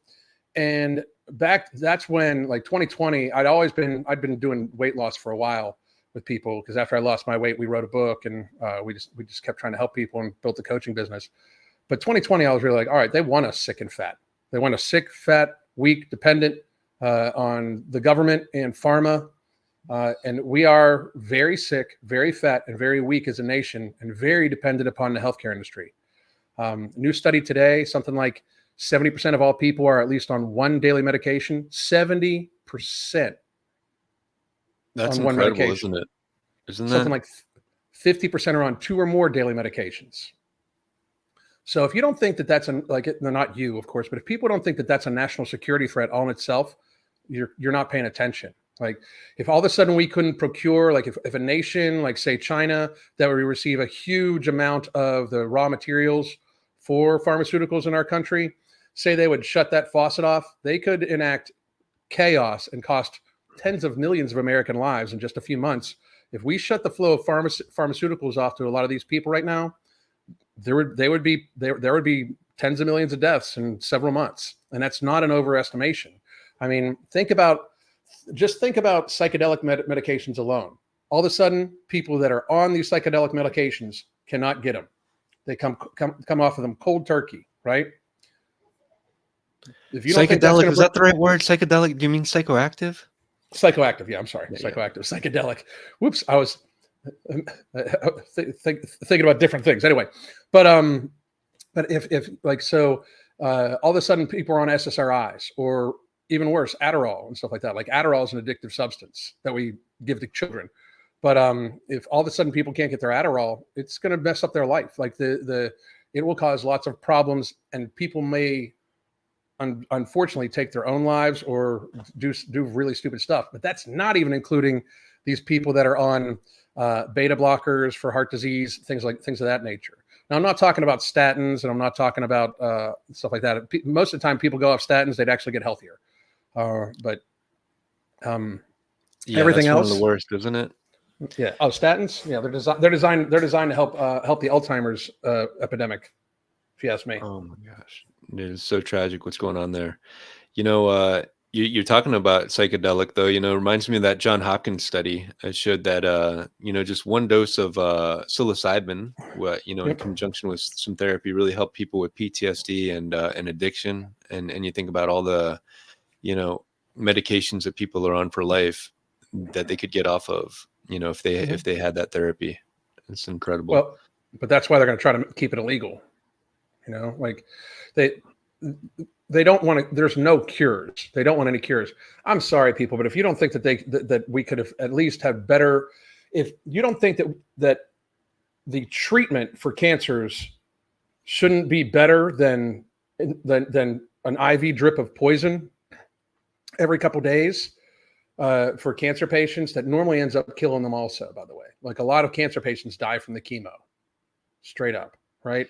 And that's when like 2020, I'd been doing weight loss for a while with people, because after I lost my weight, we wrote a book, and we just kept trying to help people and built the coaching business. But 2020, I was really like, all right, they want us sick and fat. They want us sick, fat, weak, dependent on the government and pharma. And we are very sick, very fat, and very weak as a nation, and very dependent upon the healthcare industry. New study today, something like 70% of all people are at least on one daily medication. 70%. That's on one incredible, medication. isn't it? Isn't Something that? like 50% are on 2 or more daily medications. So if you don't think that that's not you, of course, but if people don't think that that's a national security threat all in itself, you're not paying attention. Like if all of a sudden we couldn't procure, like if a nation like say China, that would receive a huge amount of the raw materials for pharmaceuticals in our country, say they would shut that faucet off, they could enact chaos and cost tens of millions of American lives in just a few months. If we shut the flow of pharmaceuticals off to a lot of these people right now, there would be tens of millions of deaths in several months. And that's not an overestimation. I mean, think about psychedelic medications alone. All of a sudden, people that are on these psychedelic medications cannot get them. They come off of them cold turkey, right? If you don't think that's Psychedelic, going is to that the right word? Psychedelic? Do you mean psychoactive? psychoactive? Yeah, I'm sorry, Yeah, psychoactive, psychedelic. Whoops, I was thinking about different things. Anyway, but if like so, all of a sudden people are on SSRIs, or even worse, Adderall and stuff like that. Like Adderall is an addictive substance that we give to children. But if all of a sudden people can't get their Adderall, it's going to mess up their life. Like it will cause lots of problems, and people may unfortunately take their own lives or do really stupid stuff. But that's not even including these people that are on beta blockers for heart disease, things of that nature. Now, I'm not talking about statins, and I'm not talking about stuff like that. Most of the time people go off statins, they'd actually get healthier. But yeah, everything that's else, one of the worst, isn't it? yeah. Oh, statins. Yeah, they're designed to help the Alzheimer's epidemic. If you ask me. Oh my gosh. It is so tragic what's going on there. You know, you're talking about psychedelic, though. You know, it reminds me of that John Hopkins study. It showed that you know, just one dose of psilocybin, what you know, in Yep. conjunction with some therapy, really helped people with PTSD and addiction. And you think about all the, you know, medications that people are on for life that they could get off of, you know, if Mhm. they had that therapy. It's incredible. Well, but that's why they're going to try to keep it illegal. You know, like they they don't want to. There's no cures. They don't want any cures. I'm sorry, people, but if you don't think that that we could have at least have better, if you don't think that the treatment for cancers shouldn't be better than an IV drip of poison every couple days for cancer patients, that normally ends up killing them. Also, by the way, like a lot of cancer patients die from the chemo, straight up, right?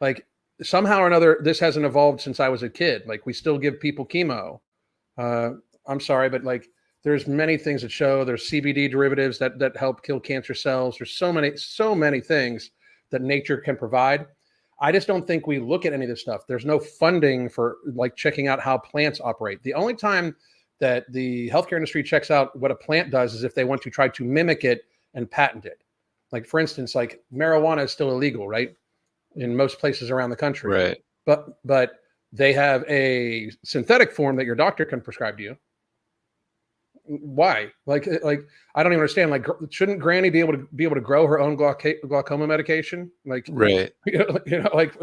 Like somehow or another, this hasn't evolved since I was a kid. Like we still give people chemo. Uh, I'm sorry, but like there's many things that show there's CBD derivatives that help kill cancer cells. There's so many things that nature can provide. I just don't think we look at any of this stuff. There's no funding for like checking out how plants operate. The only time that the healthcare industry checks out what a plant does is if they want to try to mimic it and patent it. Like for instance, like marijuana is still illegal, right? In most places around the country. Right. But they have a synthetic form that your doctor can prescribe to you. Why? Like I don't even understand. Like, shouldn't Granny be able to grow her own glaucoma medication? Like, Right. like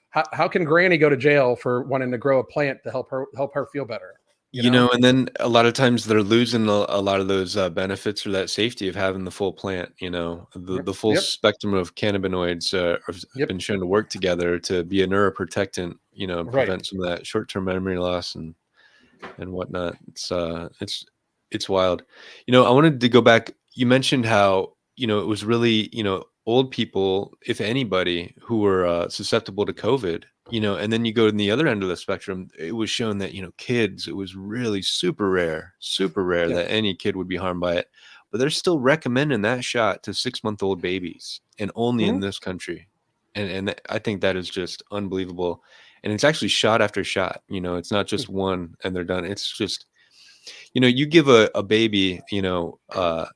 how can Granny go to jail for wanting to grow a plant to help her feel better? You You know? know, and then a lot of times they're losing a lot of those benefits or that safety of having the full plant. You know, Yep. the full Yep. spectrum of cannabinoids have Yep. been shown to work together to be a neuroprotectant. You know, and Right. prevent some of that short term memory loss and whatnot. It's wild. You know, I wanted to go back. You mentioned how, you know, it was really, you know, old people, if anybody, who were susceptible to COVID, you know, and then you go to the other end of the spectrum, it was shown that, you know, kids, it was really super rare Yeah. that any kid would be harmed by it. But they're still recommending that shot to 6-month-old babies, and only in Hmm. this country. And I think that is just unbelievable. And it's actually shot after shot. You know, it's not just one and they're done. It's just, you know, you give a baby, you know,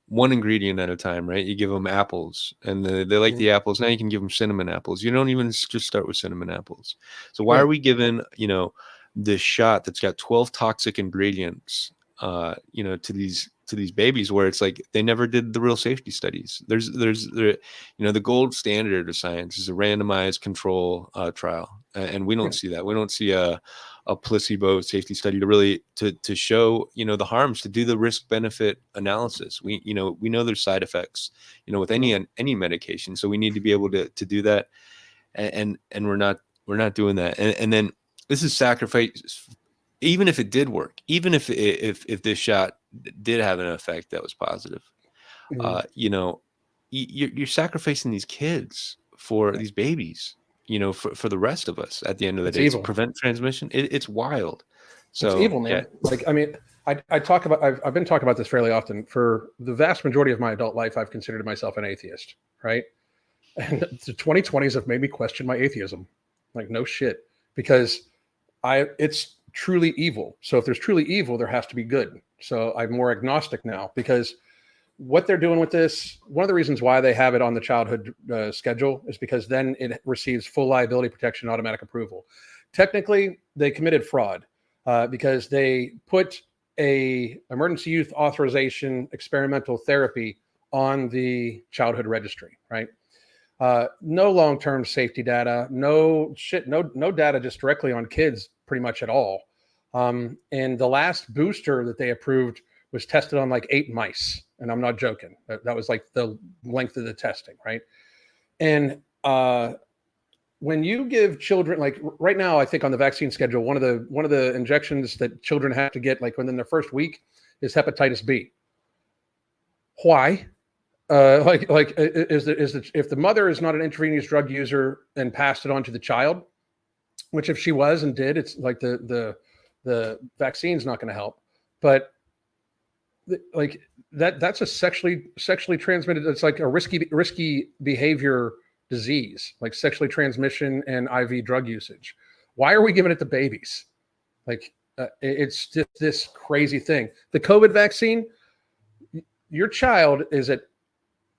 one ingredient at a time, right? You give them apples and they like the apples. Now you can give them cinnamon apples. You don't even just start with cinnamon apples. So why are Right. we giving, you know, this shot that's got 12 toxic ingredients, you know, to these babies, where it's like they never did the real safety studies. You know, the gold standard of science is a randomized control trial. And we don't Yeah. see that. We don't see a placebo safety study to really to show, you know, the harms, to do the risk benefit analysis. We, you know, we know there's side effects, you know, with any medication, so we need to be able to do that. And we're not doing that. And then this is sacrifice. Even if it did work, even if this shot did have an effect that was positive, Mhm. you know, you're sacrificing these kids for these babies, you know, for the rest of us at the end of the It's day, to evil. prevent transmission. It's wild. It's So evil, yeah. man. Like, I mean, I talk about, I've been talking about this fairly often. For the vast majority of my adult life, I've considered myself an atheist, right? And the 2020s have made me question my atheism. Like, no shit. Because it's truly evil. So if there's truly evil, there has to be good. So I'm more agnostic now, because what they're doing with this, one of the reasons why they have it on the childhood schedule is because then it receives full liability protection, automatic approval. Technically, they committed fraud because they put a emergency use authorization experimental therapy on the childhood registry, right? No long-term safety data, no data just directly on kids, pretty much at all. And the last booster that they approved was tested on like 8 mice, and I'm not joking. That was like the length of the testing, right? And when you give children, like right now, I think on the vaccine schedule, one of the injections that children have to get like within their first week is hepatitis B. Why? If the mother is not an intravenous drug user and passed it on to the child, which if she was and did, it's like the vaccine's not going to help. But like that's a sexually transmitted. It's like a risky behavior disease, like sexually transmission and IV drug usage. Why are we giving it to babies? Like, it's just this crazy thing. The COVID vaccine, your child is at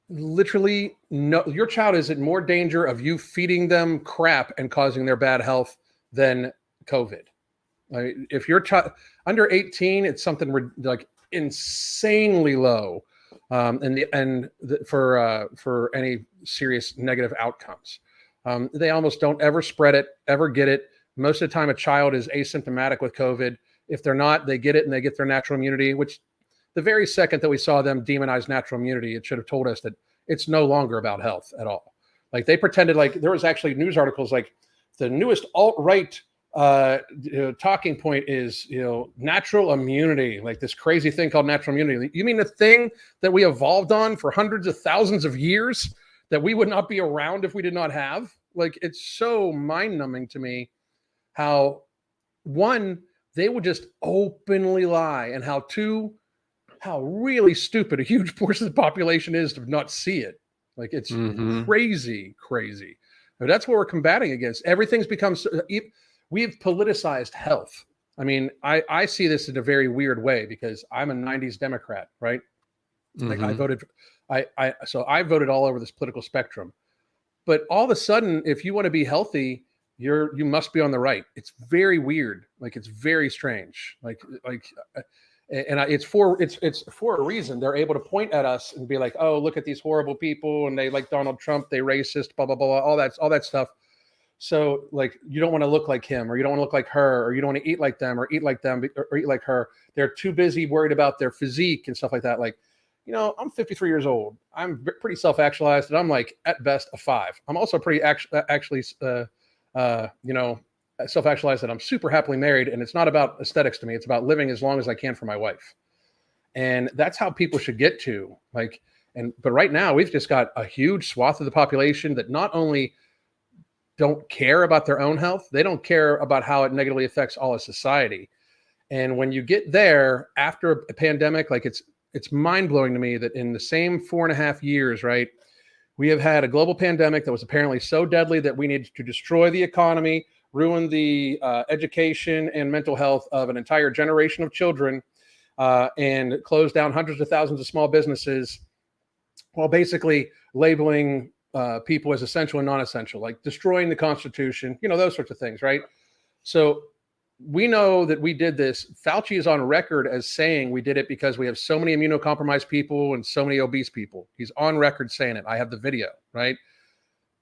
literally no, your child is in more danger of you feeding them crap and causing their bad health than COVID. If you're under 18, it's something like insanely low, for any serious negative outcomes. They almost don't ever spread it, ever get it. Most of the time, a child is asymptomatic with COVID. If they're not, they get it and they get their natural immunity, which the very second that we saw them demonize natural immunity, it should have told us that it's no longer about health at all. Like, they pretended like there was actually news articles like the newest alt-right talking point is, natural immunity, like this crazy thing called natural immunity. You mean the thing that we evolved on for hundreds of thousands of years that we would not be around if we did not have? Like, it's so mind-numbing to me how, one, they would just openly lie, and how really stupid a huge portion of the population is to not see it. Like, it's crazy. I mean, that's what we're combating against. Everything's become we've politicized health. I mean, I see this in a very weird way because I'm a 90s Democrat, right? Like, I voted all over this political spectrum. But all of a sudden, if you want to be healthy, you must be on the right. It's very weird. Like, it's very strange. It's for a reason. They're able to point at us and be like, "Oh, look at these horrible people, and they like Donald Trump, they racist, blah blah blah, all that stuff." So, like, you don't want to look like him, or you don't want to look like her, or you don't want to eat like them, or eat like them, or eat like her. They're too busy worried about their physique and stuff like that. Like, I'm 53 years old. I'm pretty self-actualized, and I'm like at best a 5. I'm also pretty actually self-actualized that I'm super happily married, and it's not about aesthetics to me. It's about living as long as I can for my wife. And that's how people should get to. But right now we've just got a huge swath of the population that not only don't care about their own health, they don't care about how it negatively affects all of society. And when you get there after a pandemic, like, it's mind-blowing to me that in the same 4.5 years, right, we have had a global pandemic that was apparently so deadly that we needed to destroy the economy, ruin the education and mental health of an entire generation of children, and close down hundreds of thousands of small businesses, while basically labeling people as essential and non-essential, like destroying the Constitution, those sorts of things, right? So we know that we did this. Fauci is on record as saying we did it because we have so many immunocompromised people and so many obese people. He's on record saying it. I have the video, right?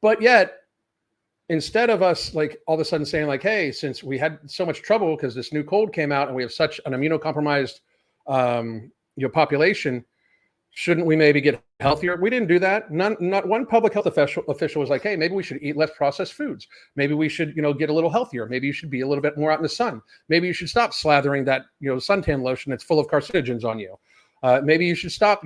But yet, instead of us like all of a sudden saying like, hey, since we had so much trouble because this new cold came out and we have such an immunocompromised population, shouldn't we maybe get healthier? We didn't do that. Not one public health official was like, hey, maybe we should eat less processed foods. Maybe we should, get a little healthier. Maybe you should be a little bit more out in the sun. Maybe you should stop slathering that, suntan lotion that's full of carcinogens on you. Maybe you should stop,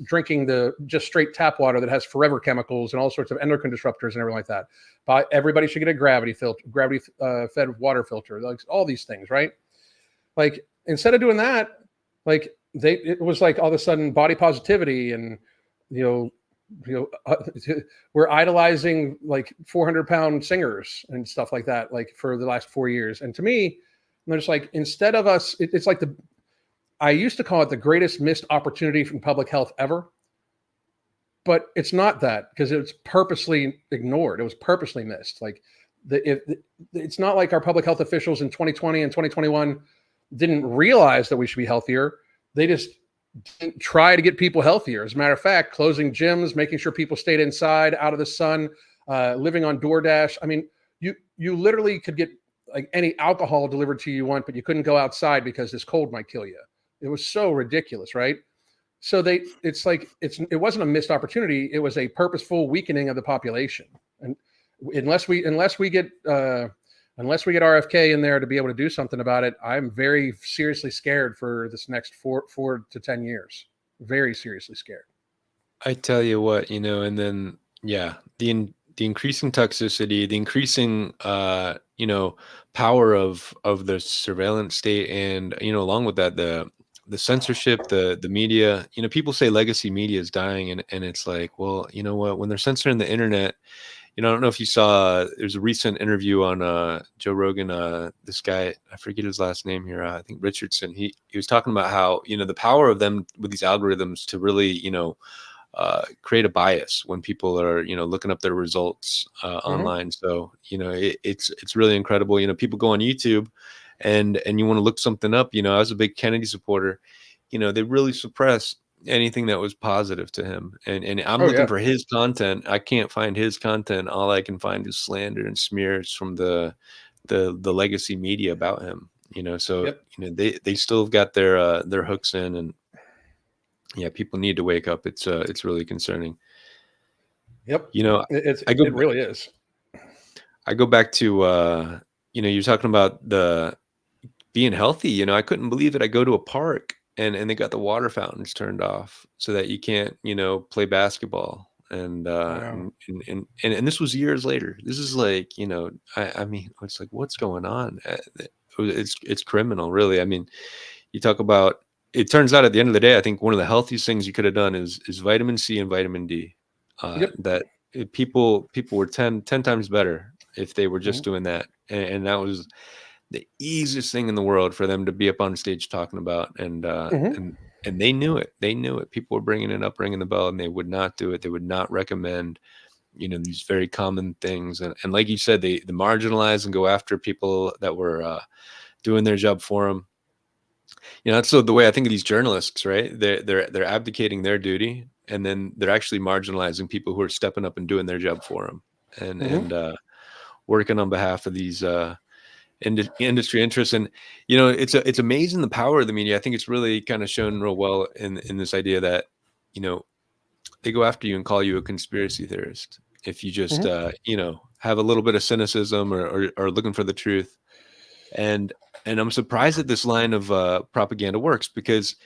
drinking the just straight tap water that has forever chemicals and all sorts of endocrine disruptors and everything like that. But everybody should get a gravity fed water filter, like all these things, right? Like, instead of doing that, like, it was like all of a sudden body positivity and, we're idolizing like 400-pound singers and stuff like that, like for the last 4 years. And to me, there's like, instead of us, it's like I used to call it the greatest missed opportunity from public health ever, but it's not that, because it was purposely ignored. It was purposely missed. Like, it's not like our public health officials in 2020 and 2021 didn't realize that we should be healthier. They just didn't try to get people healthier. As a matter of fact, closing gyms, making sure people stayed inside, out of the sun, living on DoorDash. I mean, you literally could get like any alcohol delivered to you want, but you couldn't go outside because this cold might kill you. It was so ridiculous, right? So it wasn't a missed opportunity. It was a purposeful weakening of the population. And unless we get RFK in there to be able to do something about it, I'm very seriously scared for this next 4 to 10 years. Very seriously scared. I tell you what, and then, yeah, the increasing toxicity, the increasing, power of the surveillance state, and, along with that, the censorship, the media, people say legacy media is dying, and it's like, well, you know what, when they're censoring the internet, I don't know if you saw, there's a recent interview on Joe Rogan. This guy, I forget his last name here. I think Richardson. He was talking about how, the power of them with these algorithms to really, create a bias when people are, looking up their results Hmm. online. So, it's really incredible. People go on YouTube and you want to look something up. I was a big Kennedy supporter. They really suppress anything that was positive to him. And I'm Oh looking yeah. for his content. I can't find his content. All I can find is slander and smears from the legacy media about him. So Yep. they still have got their hooks in, and yeah, people need to wake up. It's really concerning. Yep. You know, I It go really is. I go back to you're talking about the being healthy. I couldn't believe it. I go to a park and they got the water fountains turned off so that you can't, play basketball. Wow. And this was years later. This is like, I mean, it's like, what's going on? It's criminal, really. I mean, you talk about, it turns out at the end of the day, I think one of the healthiest things you could have done is vitamin C and vitamin D. Yep. That people were ten times better if they were just Hmm. doing that. And that was the easiest thing in the world for them to be up on stage talking about. Hmm. And they knew it. They knew it. People were bringing it up, ringing the bell, and they would not do it. They would not recommend, these very common things. And like you said, they marginalize and go after people that were doing their job for them. That's so the way I think of these journalists, right? They're abdicating their duty, and then they're actually marginalizing people who are stepping up and doing their job for them, and Hmm. working on behalf of these industry interests. And it's amazing the power of the media. I think it's really kind of shown real well in this idea that you know they go after you and call you a conspiracy theorist if you just Hmm. have a little bit of cynicism or looking for the truth. And and I'm surprised that this line of propaganda works, because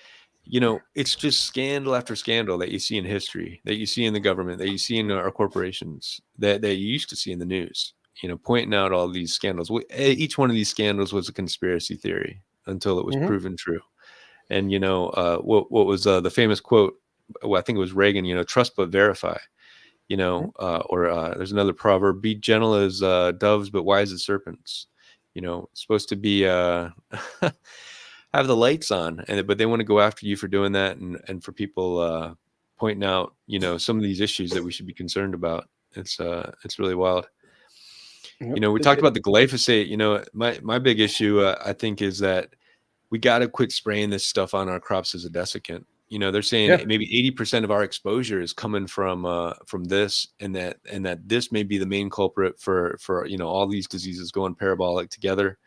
it's just scandal after scandal that you see in history, that you see in the government, that you see in our corporations, that you used to see in the news, pointing out all these scandals. Each one of these scandals was a conspiracy theory until it was Hmm. proven true. And what was the famous quote? Well, I think it was Reagan. Trust but verify. Or there's another proverb: be gentle as doves, but wise as serpents. It's supposed to be have the lights on, but they want to go after you for doing that, and for people pointing out, some of these issues that we should be concerned about. It's really wild. Yep. We talked about the glyphosate. My big issue, I think, is that we got to quit spraying this stuff on our crops as a desiccant. They're saying Yeah. maybe 80% of our exposure is coming from this, and that this may be the main culprit for all these diseases going parabolic together.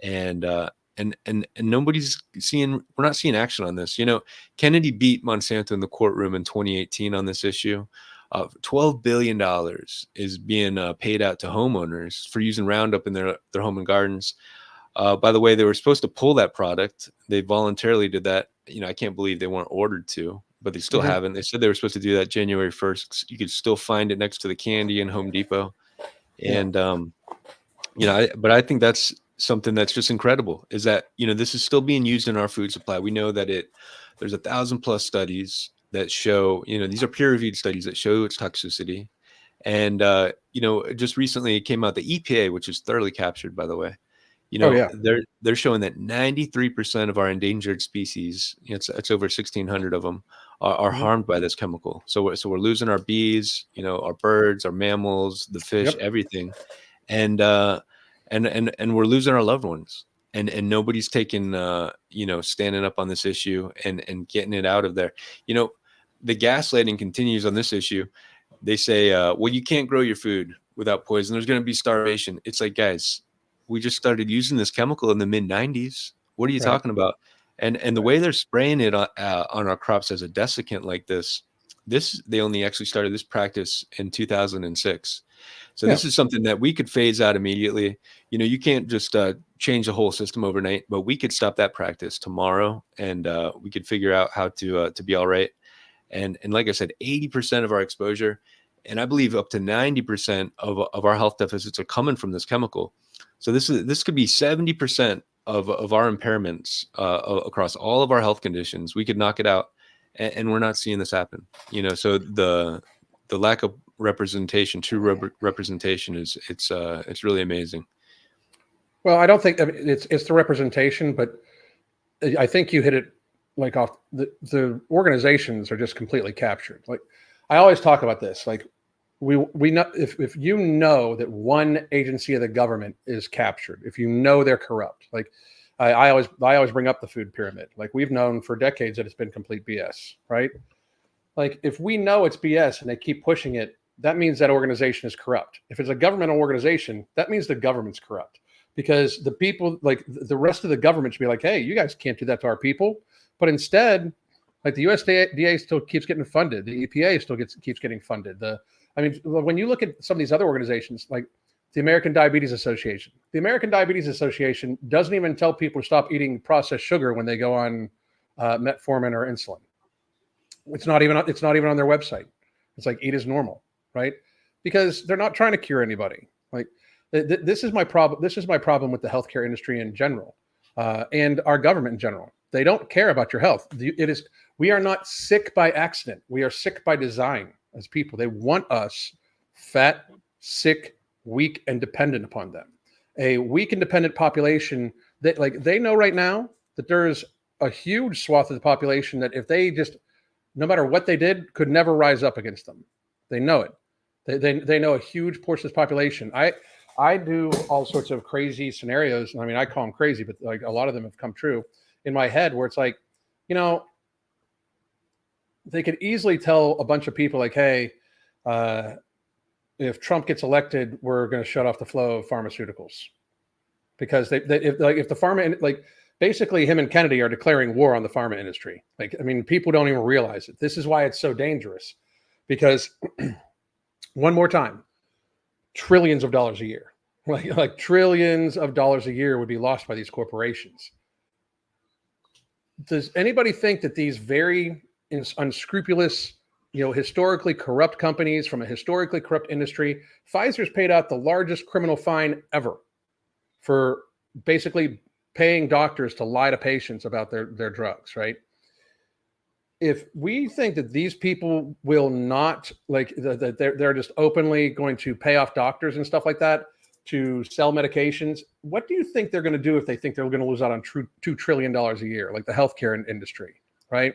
And uh and and and nobody's seeing we're not seeing action on this. Kennedy beat Monsanto in the courtroom in 2018 on this issue. $12 billion is being paid out to homeowners for using Roundup in their home and gardens. By the way, they were supposed to pull that product. They voluntarily did that. I can't believe they weren't ordered to, but they still Hmm. haven't. They said they were supposed to do that January 1st. You could still find it next to the candy in Home Depot. Yeah. And but I think that's something that's just incredible, is that this is still being used in our food supply. We know that there's 1,000+ studies that show, these are peer-reviewed studies that show its toxicity. And just recently it came out, the EPA, which is thoroughly captured, by the way, Oh yeah. they're showing that 93% of our endangered species, it's over 1,600 of them, are Hmm. harmed by this chemical. So we're losing our bees, our birds, our mammals, the fish, Yep. everything. And and and and we're losing our loved ones, and nobody's taking standing up on this issue and getting it out of there. you know the gaslighting continues on this issue. They say, well, you can't grow your food without poison, there's going to be starvation. It's like, guys, we just started using this chemical in the mid 90s. What are you Right. talking about? And the Right. way they're spraying it on our crops as a desiccant like this, they only actually started this practice in 2006. So Yeah. this is something that we could phase out immediately. You can't just change the whole system overnight, but we could stop that practice tomorrow, and we could figure out how to be all right. And like I said, 80% of our exposure, and I believe up to 90% of our health deficits are coming from this chemical. So this could be 70% of our impairments across all of our health conditions. We could knock it out, and we're not seeing this happen. So the lack of representation, true representation it's really amazing. Well, I don't think, I mean, it's the representation, but I think you hit it like off the organizations are just completely captured. Like I always talk about this, like we know if you know that one agency of the government is captured, if you know they're corrupt, like I always bring up the food pyramid. Like we've known for decades that it's been complete BS, right? Like if we know it's BS and they keep pushing it, that means that organization is corrupt. If it's a governmental organization, that means the government's corrupt because the people, like the rest of the government should be like, hey, you guys can't do that to our people. But instead, like the USDA still keeps getting funded. The EPA still keeps getting funded. I mean, when you look at some of these other organizations, like the American Diabetes Association doesn't even tell people to stop eating processed sugar when they go on metformin or insulin. It's not even on their website. It's like eat as normal, right? Because they're not trying to cure anybody. Like this is my problem. This is my problem with the healthcare industry in general, and our government in general. They don't care about your health. We are not sick by accident. We are sick by design as people. They want us fat, sick, weak, and dependent upon them. A weak and dependent population that like they know right now that there's a huge swath of the population that if they just, no matter what they did, could never rise up against them. They know it. They know a huge portion of this population. I do all sorts of crazy scenarios. I mean, I call them crazy, but like a lot of them have come true in my head where it's like, you know, they could easily tell a bunch of people like, hey, if Trump gets elected, we're going to shut off the flow of pharmaceuticals because if the pharma, like basically him and Kennedy are declaring war on the pharma industry. Like, I mean, people don't even realize it. This is why it's so dangerous because one more time, trillions of dollars a year, like trillions of dollars a year would be lost by these corporations. Does anybody think that these very unscrupulous, you know, historically corrupt companies from a historically corrupt industry, Pfizer's paid out the largest criminal fine ever for basically paying doctors to lie to patients about their drugs, right? If we think that these people will not, like, that they're just openly going to pay off doctors and stuff like that to sell medications, what do you think they're going to do if they think they're going to lose out on $2 trillion a year, like the healthcare industry, right?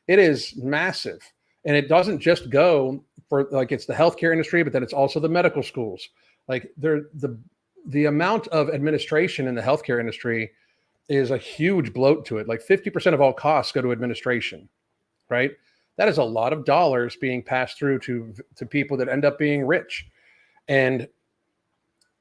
It is massive. And it doesn't just go for, like, it's the healthcare industry, but then it's also the medical schools. Like the amount of administration in the healthcare industry is a huge bloat to it. Like 50% of all costs go to administration, right? That is a lot of dollars being passed through to people that end up being rich. And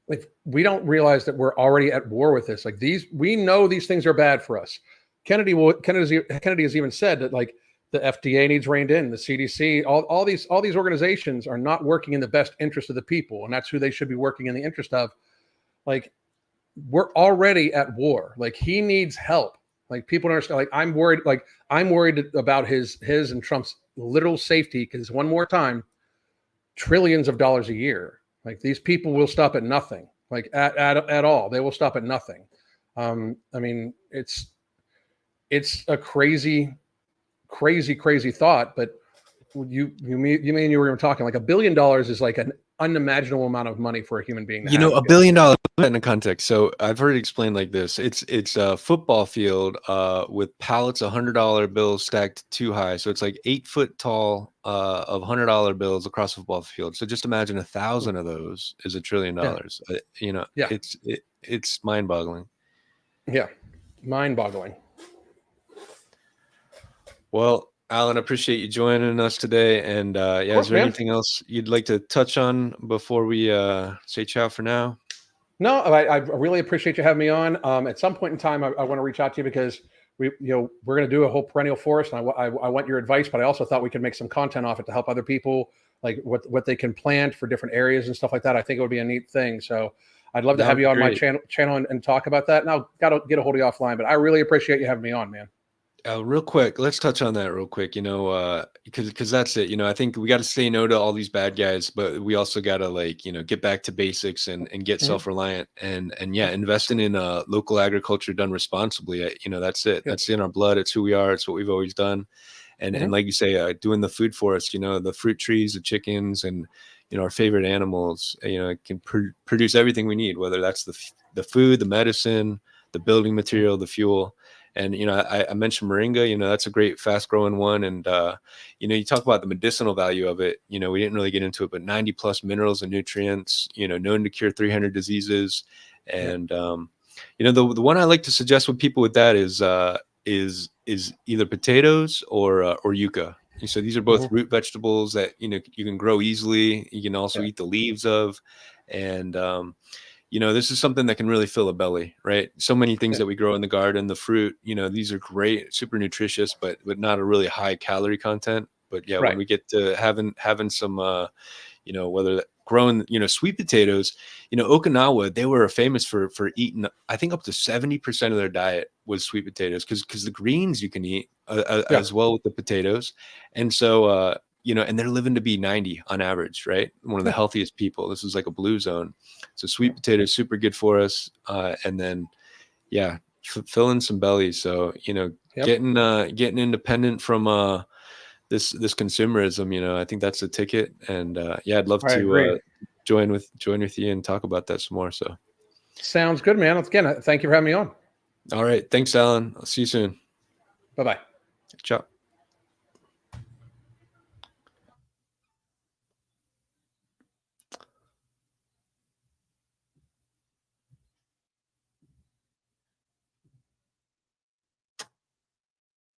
like, we don't realize that we're already at war with this. Like we know these things are bad for us. Kennedy has even said that, like, the FDA needs reined in, the CDC, all these organizations are not working in the best interest of the people. And that's who they should be working in the interest of. Like, we're already at war. Like, he needs help. Like, people don't understand. Like, I'm worried about his and Trump's literal safety. Because one more time, trillions of dollars a year. Like, these people will stop at nothing. Like at all. They will stop at nothing. I mean, it's a crazy thought, but you were talking like $1 billion is like an unimaginable amount of money for a human being. You know, $1 billion in a context. So I've heard it explained like this. It's a football field with pallets of $100 bills stacked too high. So it's like 8 foot tall of $100 bills across the football field. So just imagine 1,000 of those is $1 trillion. You know, yeah, it's mind boggling. Yeah, mind boggling. Well, Alan, appreciate you joining us today. And yeah, is there anything else you'd like to touch on before we say ciao for now? No, I really appreciate you having me on. At some point in time, I want to reach out to you because we're going to do a whole perennial forest, and I want your advice. But I also thought we could make some content off it to help other people, like what they can plant for different areas and stuff like that. I think it would be a neat thing. So I'd love to have you on my channel and talk about that. And I'll got to get a hold of you offline. But I really appreciate you having me on, man. Real quick, let's touch on that real quick, you know, because that's it. You know, I think we got to say no to all these bad guys, but we also got to, like, you know, get back to basics and get self-reliant and yeah, investing in local agriculture done responsibly. You know, that's it. That's in our blood. It's who we are. It's what we've always done. and like you say, doing the food for us, the fruit trees, the chickens, and our favorite animals, it can produce everything we need, whether that's the food, the medicine, the building material, the fuel. And I mentioned moringa. That's a great fast growing one. And you talk about the medicinal value of it. We didn't really get into it, but 90 plus minerals and nutrients, known to cure 300 diseases. And the one I like to suggest with people with that is either potatoes or yucca. And so these are both root vegetables that you can grow easily. You can also eat the leaves of, and this is something that can really fill a belly, right? So many things that we grow in the garden, the fruit, these are great, super nutritious, but not a really high calorie content. But yeah, when we get to having some, whether that growing, sweet potatoes, Okinawa, they were famous for eating, I think up to 70% of their diet was sweet potatoes, because the greens you can eat as well with the potatoes. And so, and they're living to be 90 on average, right? One of the healthiest people. This is like a blue zone. So sweet potatoes, super good for us. And then, filling some bellies. So, getting independent from this consumerism, I think that's the ticket. And I'd love to join with you and talk about that some more. So sounds good, man. Again, thank you for having me on. All right. Thanks, Alan. I'll see you soon. Bye-bye. Ciao.